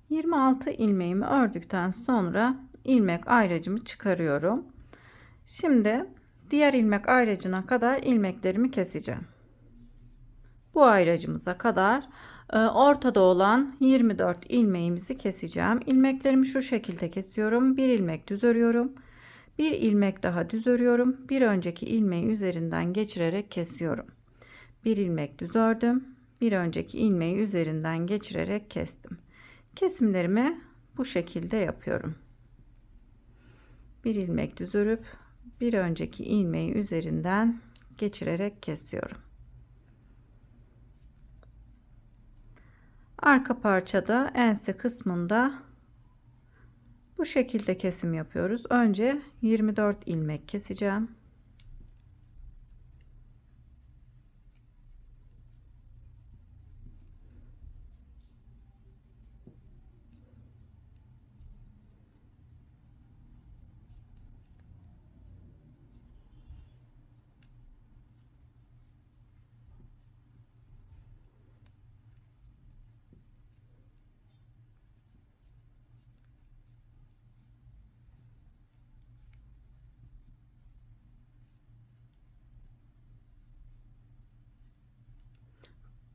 26 ilmeğimi ördükten sonra ilmek ayracımı çıkarıyorum. Şimdi diğer ilmek ayracına kadar ilmeklerimi keseceğim. Bu ayracımıza kadar ortada olan 24 ilmeğimizi keseceğim. İlmeklerimi şu şekilde kesiyorum. Bir ilmek düz örüyorum. Bir ilmek daha düz örüyorum. Bir önceki ilmeği üzerinden geçirerek kesiyorum. Bir ilmek düz ördüm. Bir önceki ilmeği üzerinden geçirerek kestim. Kesimlerimi bu şekilde yapıyorum. Bir ilmek düz örüp bir önceki ilmeği üzerinden geçirerek kesiyorum. Arka parçada ense kısmında bu şekilde kesim yapıyoruz. Önce 24 ilmek keseceğim.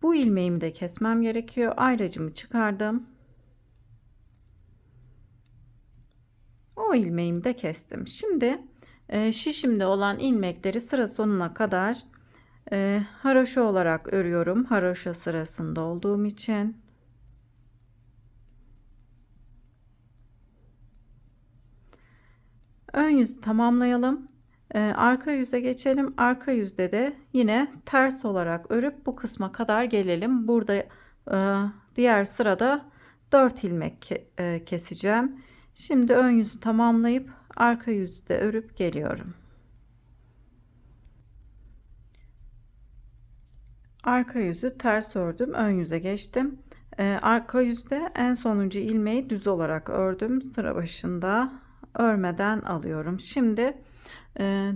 Bu ilmeğimi de kesmem gerekiyor. Ayracımı çıkardım. O ilmeğimi de kestim. Şimdi şişimde olan ilmekleri sıra sonuna kadar haroşa olarak örüyorum. Haroşa sırasında olduğum için. Ön yüzü tamamlayalım. Arka yüze geçelim. Arka yüzde de yine ters olarak örüp bu kısma kadar gelelim. Burada diğer sırada 4 ilmek keseceğim. Şimdi ön yüzü tamamlayıp arka yüzü de örüp geliyorum. Arka yüzü ters ördüm. Ön yüze geçtim. Arka yüzde en sonuncu ilmeği düz olarak ördüm. Sıra başında örmeden alıyorum. Şimdi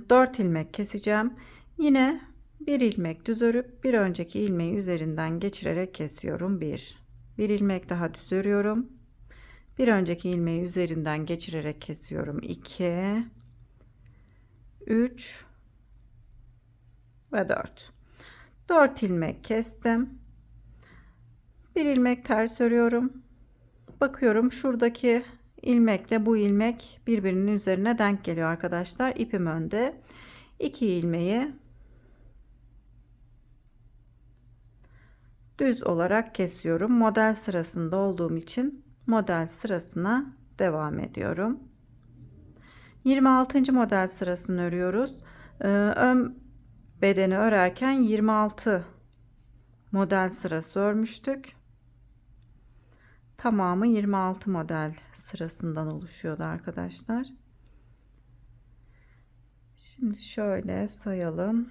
4 ilmek keseceğim. Yine bir ilmek düz örüp bir önceki ilmeği üzerinden geçirerek kesiyorum. Bir ilmek daha düz örüyorum. Bir önceki ilmeği üzerinden geçirerek kesiyorum. 2 3 ve 4 ilmek kestim. Bir ilmek ters örüyorum. Bakıyorum şuradaki ilmekle bu ilmek birbirinin üzerine denk geliyor arkadaşlar. İpim önde. 2 ilmeği düz olarak kesiyorum. Model sırasında olduğum için model sırasına devam ediyorum. 26. model sırasını örüyoruz. Ön bedeni örerken 26 model sırası örmüştük. Tamamı 26 model sırasından oluşuyordu arkadaşlar. Şimdi şöyle sayalım.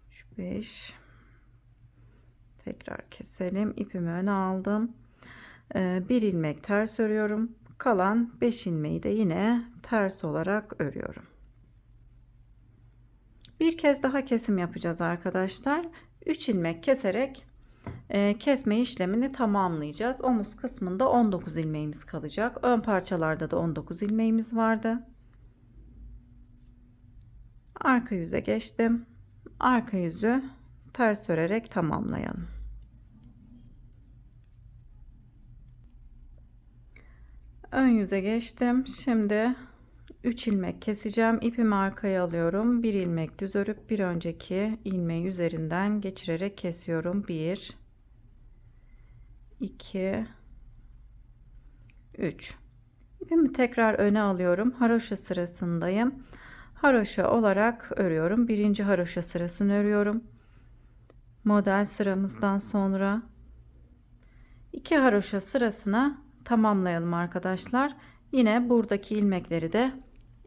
3, 5. Tekrar keselim. İpimi öne aldım. Bir ilmek ters örüyorum. Kalan 5 ilmeği de yine ters olarak örüyorum. Bir kez daha kesim yapacağız arkadaşlar. 3 ilmek keserek kesme işlemini tamamlayacağız. Omuz kısmında 19 ilmeğimiz kalacak. Ön parçalarda da 19 ilmeğimiz vardı. Arka yüze geçtim. Arka yüzü ters örerek tamamlayalım. Ön yüze geçtim. Şimdi 3 ilmek keseceğim. İpimi arkaya alıyorum. 1 ilmek düz örüp bir önceki ilmeği üzerinden geçirerek kesiyorum. 1 2 3. İpimi tekrar öne alıyorum. Haroşa sırasındayım. Haroşa olarak örüyorum. Birinci haroşa sırasını örüyorum. Model sıramızdan sonra 2 haroşa sırasına tamamlayalım arkadaşlar. Yine buradaki ilmekleri de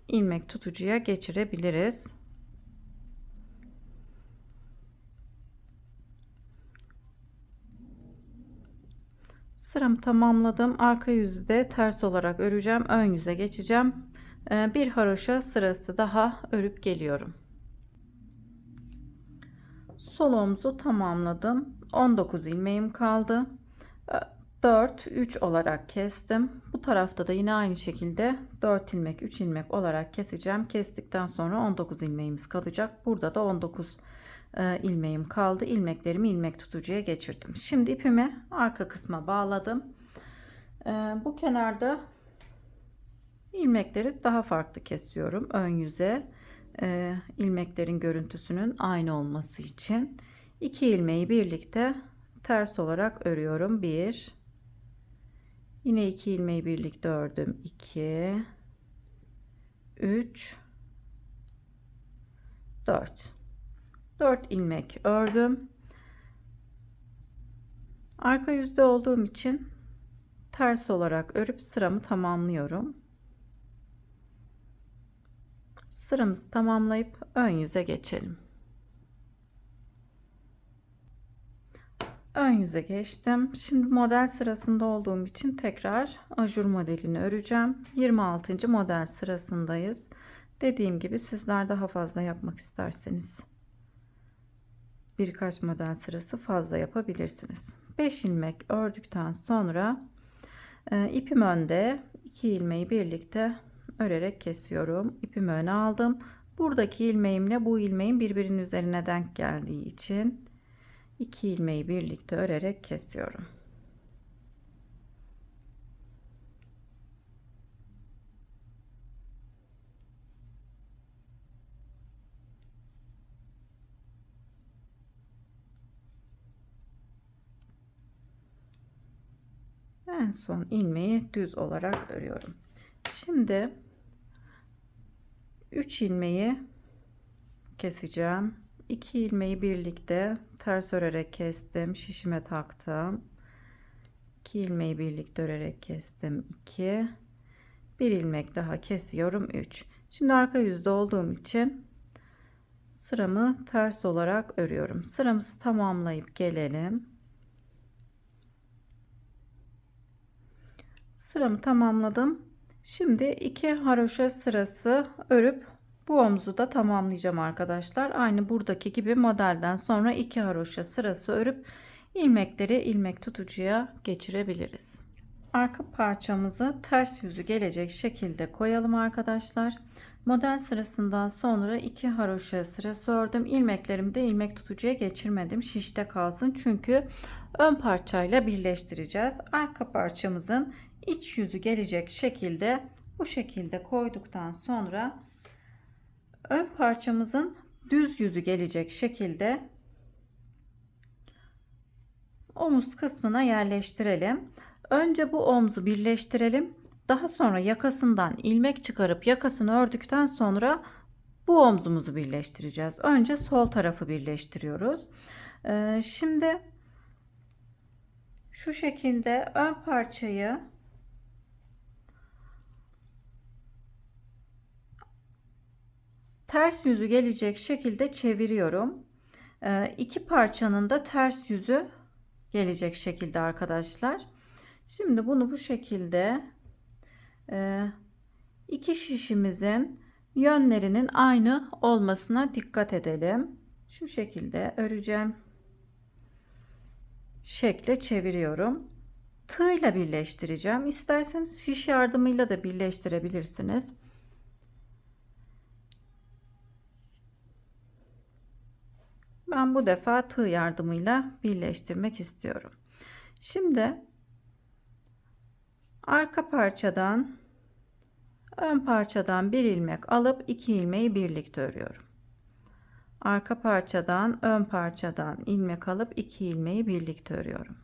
ilmek tutucuya geçirebiliriz. Sıramı tamamladım. Arka yüzü de ters olarak öreceğim. Ön yüze geçeceğim. Bir haroşa sırası daha örüp geliyorum. Sol omuzu tamamladım. 19 ilmeğim kaldı. 4 3 olarak kestim. Bu tarafta da yine aynı şekilde 4 ilmek 3 ilmek olarak keseceğim. Kestikten sonra 19 ilmeğimiz kalacak. Burada da 19 ilmeğim kaldı. İlmeklerimi ilmek tutucuya geçirdim. Şimdi ipimi arka kısma bağladım. Bu kenarda ilmekleri daha farklı kesiyorum. Ön yüze ilmeklerin görüntüsünün aynı olması için 2 ilmeği birlikte ters olarak örüyorum. 1, yine 2 ilmeği birlikte ördüm. 2 3 4 ilmek ördüm. Arka yüzde olduğum için ters olarak örüp sıramı tamamlıyorum. Sıramızı tamamlayıp ön yüze geçelim. Ön yüze geçtim. Şimdi model sırasında olduğum için tekrar ajur modelini öreceğim. 26. model sırasındayız. Dediğim gibi sizler daha fazla yapmak isterseniz birkaç model sırası fazla yapabilirsiniz. 5 ilmek ördükten sonra ipim önde, 2 ilmeği birlikte örerek kesiyorum. İpimi öne aldım. Buradaki ilmeğimle bu ilmeğin birbirinin üzerine denk geldiği için 2 ilmeği birlikte örerek kesiyorum. En son ilmeği düz olarak örüyorum. Şimdi 3 ilmeği keseceğim. 2 ilmeği birlikte ters örerek kestim. Şişime taktım. 2 ilmeği birlikte örerek kestim. 2. Bir ilmek daha kesiyorum. 3. Şimdi arka yüzde olduğum için sıramı ters olarak örüyorum. Sıramızı tamamlayıp gelelim. Sıramı tamamladım. Şimdi 2 haroşa sırası örüp bu omuzu da tamamlayacağım arkadaşlar. Aynı buradaki gibi modelden sonra 2 haroşa sırası örüp ilmekleri ilmek tutucuya geçirebiliriz. Arka parçamızı ters yüzü gelecek şekilde koyalım arkadaşlar. Model sırasından sonra 2 haroşa sırası ördüm. İlmeklerimi de ilmek tutucuya geçirmedim. Şişte kalsın çünkü ön parçayla birleştireceğiz. Arka parçamızın iç yüzü gelecek şekilde bu şekilde koyduktan sonra ön parçamızın düz yüzü gelecek şekilde omuz kısmına yerleştirelim. Önce bu omuzu birleştirelim. Daha sonra yakasından ilmek çıkarıp yakasını ördükten sonra bu omzumuzu birleştireceğiz. Önce sol tarafı birleştiriyoruz. Şimdi şu şekilde ön parçayı ters yüzü gelecek şekilde çeviriyorum. İki parçanın da ters yüzü gelecek şekilde arkadaşlar. Şimdi bunu bu şekilde iki şişimizin yönlerinin aynı olmasına dikkat edelim. Şu şekilde öreceğim. Şekle çeviriyorum. Tığ ile birleştireceğim. İsterseniz şiş yardımıyla da birleştirebilirsiniz. Ben bu defa tığ yardımıyla birleştirmek istiyorum. Şimdi arka parçadan ön parçadan bir ilmek alıp iki ilmeği birlikte örüyorum. Arka parçadan ön parçadan ilmek alıp iki ilmeği birlikte örüyorum.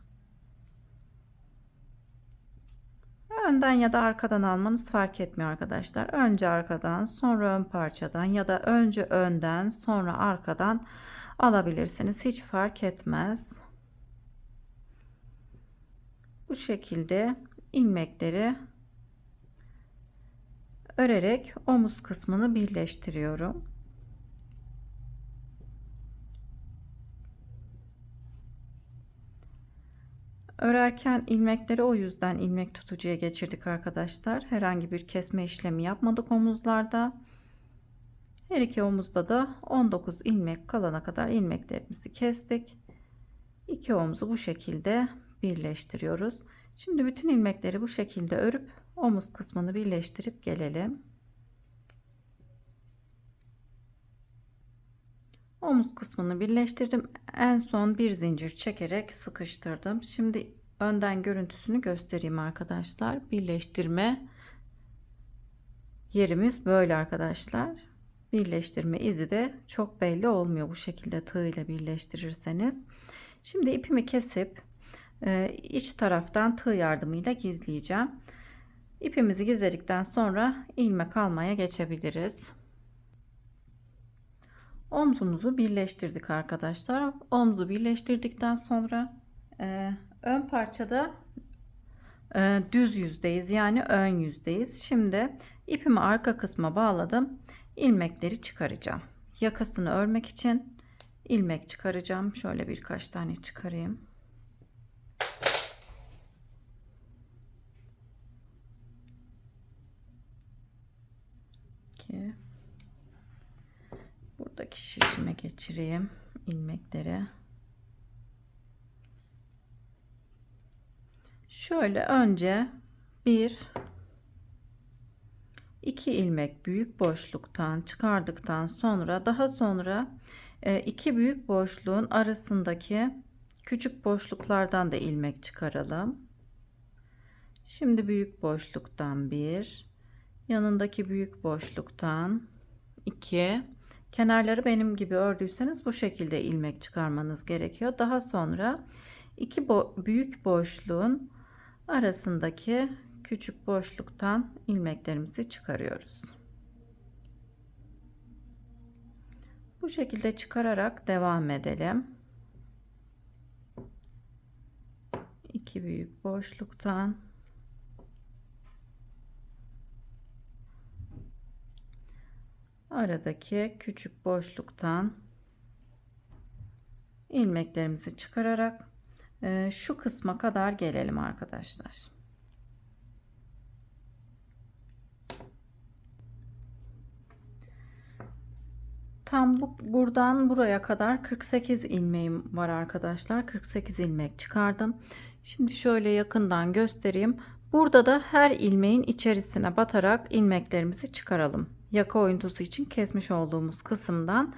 Önden ya da arkadan almanız fark etmiyor arkadaşlar. Önce arkadan, sonra ön parçadan ya da önce önden, sonra arkadan alabilirsiniz. Hiç fark etmez. Bu şekilde ilmekleri örerek omuz kısmını birleştiriyorum. Örerken ilmekleri o yüzden ilmek tutucuya geçirdik arkadaşlar. Herhangi bir kesme işlemi yapmadık omuzlarda. Her iki omuzda da 19 ilmek kalana kadar ilmeklerimizi kestik. İki omuzu bu şekilde birleştiriyoruz. Şimdi bütün ilmekleri bu şekilde örüp omuz kısmını birleştirip gelelim. Omuz kısmını birleştirdim. En son bir zincir çekerek sıkıştırdım. Şimdi önden görüntüsünü göstereyim arkadaşlar. Birleştirme yerimiz böyle arkadaşlar. Birleştirme izi de çok belli olmuyor bu şekilde tığ ile birleştirirseniz. Şimdi ipimi kesip iç taraftan tığ yardımıyla gizleyeceğim. İpimizi gizledikten sonra ilmek almaya geçebiliriz. Omzumuzu birleştirdik arkadaşlar. Omzu birleştirdikten sonra ön parçada düz yüzdeyiz, yani ön yüzdeyiz. Şimdi ipimi arka kısma bağladım. İlmekleri çıkaracağım. Yakasını örmek için ilmek çıkaracağım. Şöyle birkaç tane çıkarayım. Buradaki şişime geçireyim ilmekleri. Şöyle önce iki ilmek büyük boşluktan çıkardıktan sonra daha sonra iki büyük boşluğun arasındaki küçük boşluklardan da ilmek çıkaralım. Şimdi büyük boşluktan yanındaki büyük boşluktan 2. Kenarları benim gibi ördüyseniz bu şekilde ilmek çıkarmanız gerekiyor. Daha sonra iki büyük boşluğun arasındaki küçük boşluktan ilmeklerimizi çıkarıyoruz. Bu şekilde çıkararak devam edelim. İki büyük boşluktan aradaki küçük boşluktan ilmeklerimizi çıkararak şu kısma kadar gelelim arkadaşlar. Tam buradan buraya kadar 48 ilmeğim var arkadaşlar. 48 ilmek çıkardım. Şimdi şöyle yakından göstereyim. Burada da her ilmeğin içerisine batarak ilmeklerimizi çıkaralım. Yaka oyuntusu için kesmiş olduğumuz kısımdan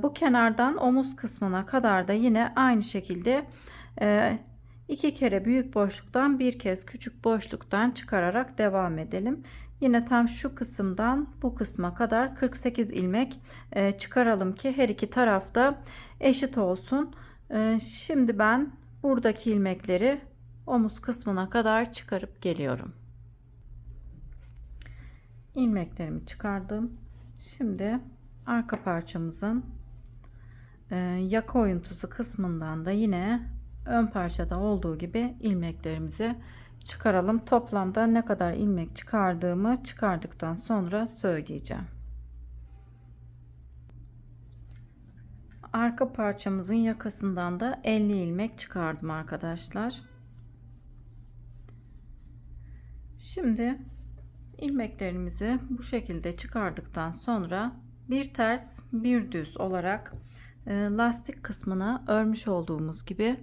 bu kenardan omuz kısmına kadar da yine aynı şekilde iki kere büyük boşluktan bir kez küçük boşluktan çıkararak devam edelim. Yine tam şu kısımdan bu kısma kadar 48 ilmek çıkaralım ki her iki tarafta eşit olsun. Şimdi ben buradaki ilmekleri omuz kısmına kadar çıkarıp geliyorum. İlmeklerimi çıkardım. Şimdi arka parçamızın Yaka oyuntusu kısmından da yine ön parçada olduğu gibi ilmeklerimizi çıkaralım. Toplamda ne kadar ilmek çıkardığımı çıkardıktan sonra söyleyeceğim. Arka parçamızın yakasından da 50 ilmek çıkardım arkadaşlar. Şimdi ilmeklerimizi bu şekilde çıkardıktan sonra bir ters bir düz olarak lastik kısmına örmüş olduğumuz gibi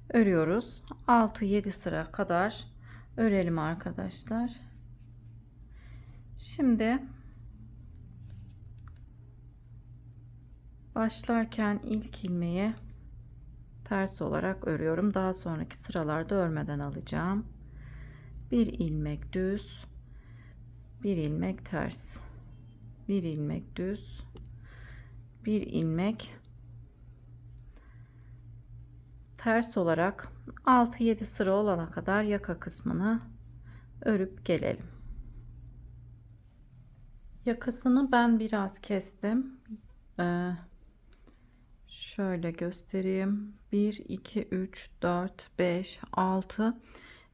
örüyoruz. 6-7 sıra kadar örelim arkadaşlar. Şimdi başlarken ilk ilmeği ters olarak örüyorum. Daha sonraki sıralarda örmeden alacağım. Bir ilmek düz, bir ilmek ters, bir ilmek düz, bir ilmek ters olarak 6-7 sıra olana kadar yaka kısmını örüp gelelim. Yakasını ben biraz kestim. Şöyle göstereyim. 1 2 3 4 5 6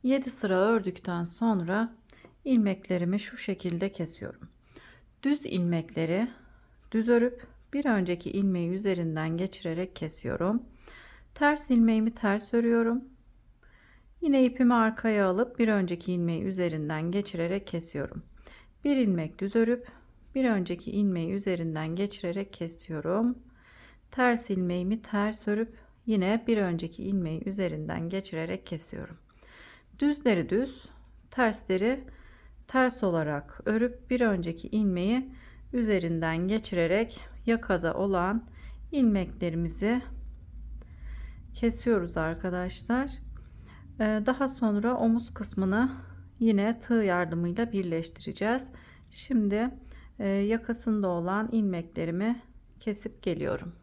7 sıra ördükten sonra ilmeklerimi şu şekilde kesiyorum. Düz ilmekleri düz örüp bir önceki ilmeği üzerinden geçirerek kesiyorum. Ters ilmeğimi ters örüyorum. Yine ipimi arkaya alıp bir önceki ilmeği üzerinden geçirerek kesiyorum. Bir ilmek düz örüp bir önceki ilmeği üzerinden geçirerek kesiyorum. Ters ilmeğimi ters örüp yine bir önceki ilmeği üzerinden geçirerek kesiyorum. Düzleri düz, tersleri ters olarak örüp bir önceki ilmeği üzerinden geçirerek yakada olan ilmeklerimizi kesiyoruz arkadaşlar. Daha sonra omuz kısmını yine tığ yardımıyla birleştireceğiz. Şimdi yakasında olan ilmeklerimi kesip geliyorum.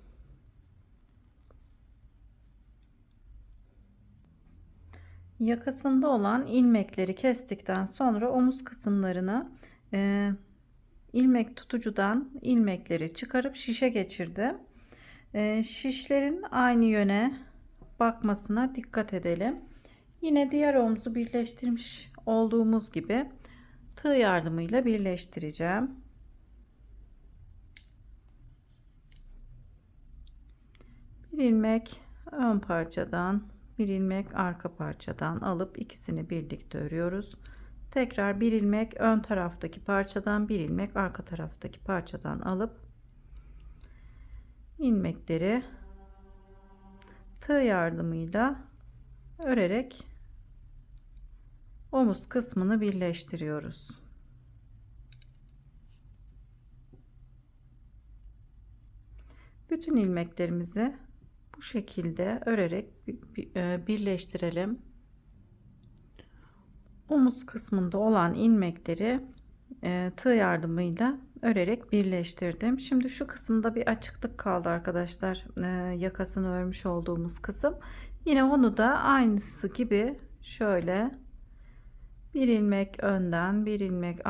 Yakasında olan ilmekleri kestikten sonra omuz kısımlarını ilmek tutucudan ilmekleri çıkarıp şişe geçirdim. Şişlerin aynı yöne bakmasına dikkat edelim. Yine diğer omuzu birleştirmiş olduğumuz gibi tığ yardımıyla birleştireceğim. Bir ilmek ön parçadan, bir ilmek arka parçadan alıp ikisini birlikte örüyoruz. Tekrar bir ilmek ön taraftaki parçadan, bir ilmek arka taraftaki parçadan alıp ilmekleri tığ yardımıyla örerek omuz kısmını birleştiriyoruz. Bütün ilmeklerimizi bu şekilde örerek birleştirelim. Omuz kısmında olan ilmekleri tığ yardımıyla örerek birleştirdim. Şimdi şu kısımda bir açıklık kaldı arkadaşlar. Yakasını örmüş olduğumuz kısım. Yine onu da aynısı gibi şöyle bir ilmek önden, bir ilmek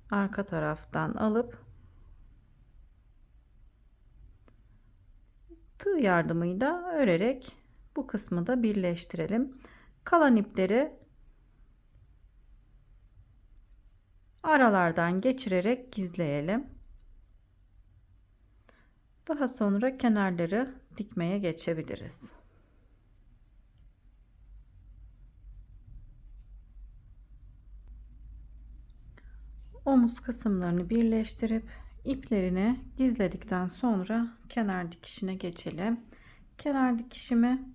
arka taraftan alıp tığ yardımıyla örerek bu kısmı da birleştirelim. Kalan ipleri aralardan geçirerek gizleyelim. Daha sonra kenarları dikmeye geçebiliriz. Omuz kısımlarını birleştirip iplerini gizledikten sonra kenar dikişine geçelim. Kenar dikişimi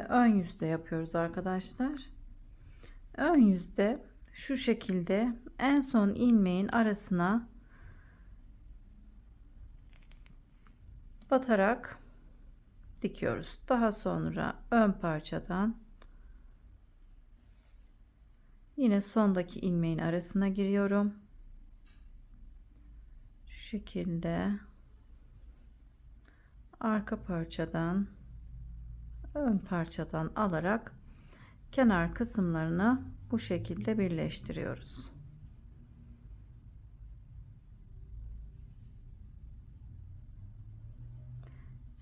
ön yüzde yapıyoruz arkadaşlar. Ön yüzde şu şekilde en son ilmeğin arasına batarak dikiyoruz. Daha sonra ön parçadan yine sondaki ilmeğin arasına giriyorum. Şu şekilde arka parçadan ön parçadan alarak kenar kısımlarını bu şekilde birleştiriyoruz.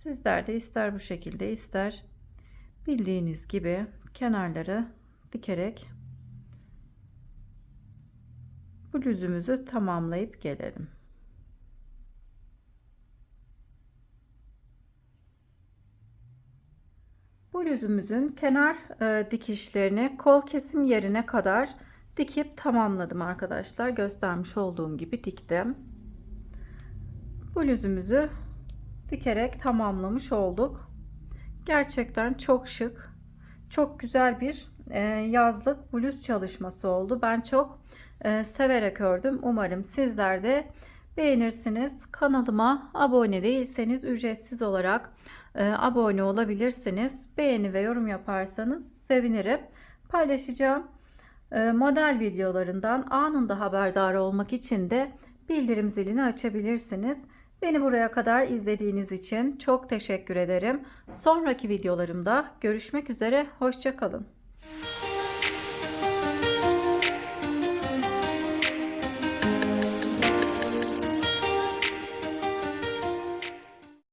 Sizler de ister bu şekilde ister bildiğiniz gibi kenarları dikerek bluzumuzu tamamlayıp gelelim. Bluzumuzun kenar dikişlerini kol kesim yerine kadar dikip tamamladım arkadaşlar. Göstermiş olduğum gibi diktim. Bluzumuzu dikerek tamamlamış olduk. Gerçekten çok şık, çok güzel bir yazlık bluz çalışması oldu. Ben çok severek ördüm. Umarım sizler de beğenirsiniz. Kanalıma abone değilseniz ücretsiz olarak abone olabilirsiniz. Beğeni ve yorum yaparsanız sevinirim. Paylaşacağım model videolarından anında haberdar olmak için de bildirim zilini açabilirsiniz. Beni buraya kadar izlediğiniz için çok teşekkür ederim. Sonraki videolarımda görüşmek üzere. Hoşça kalın.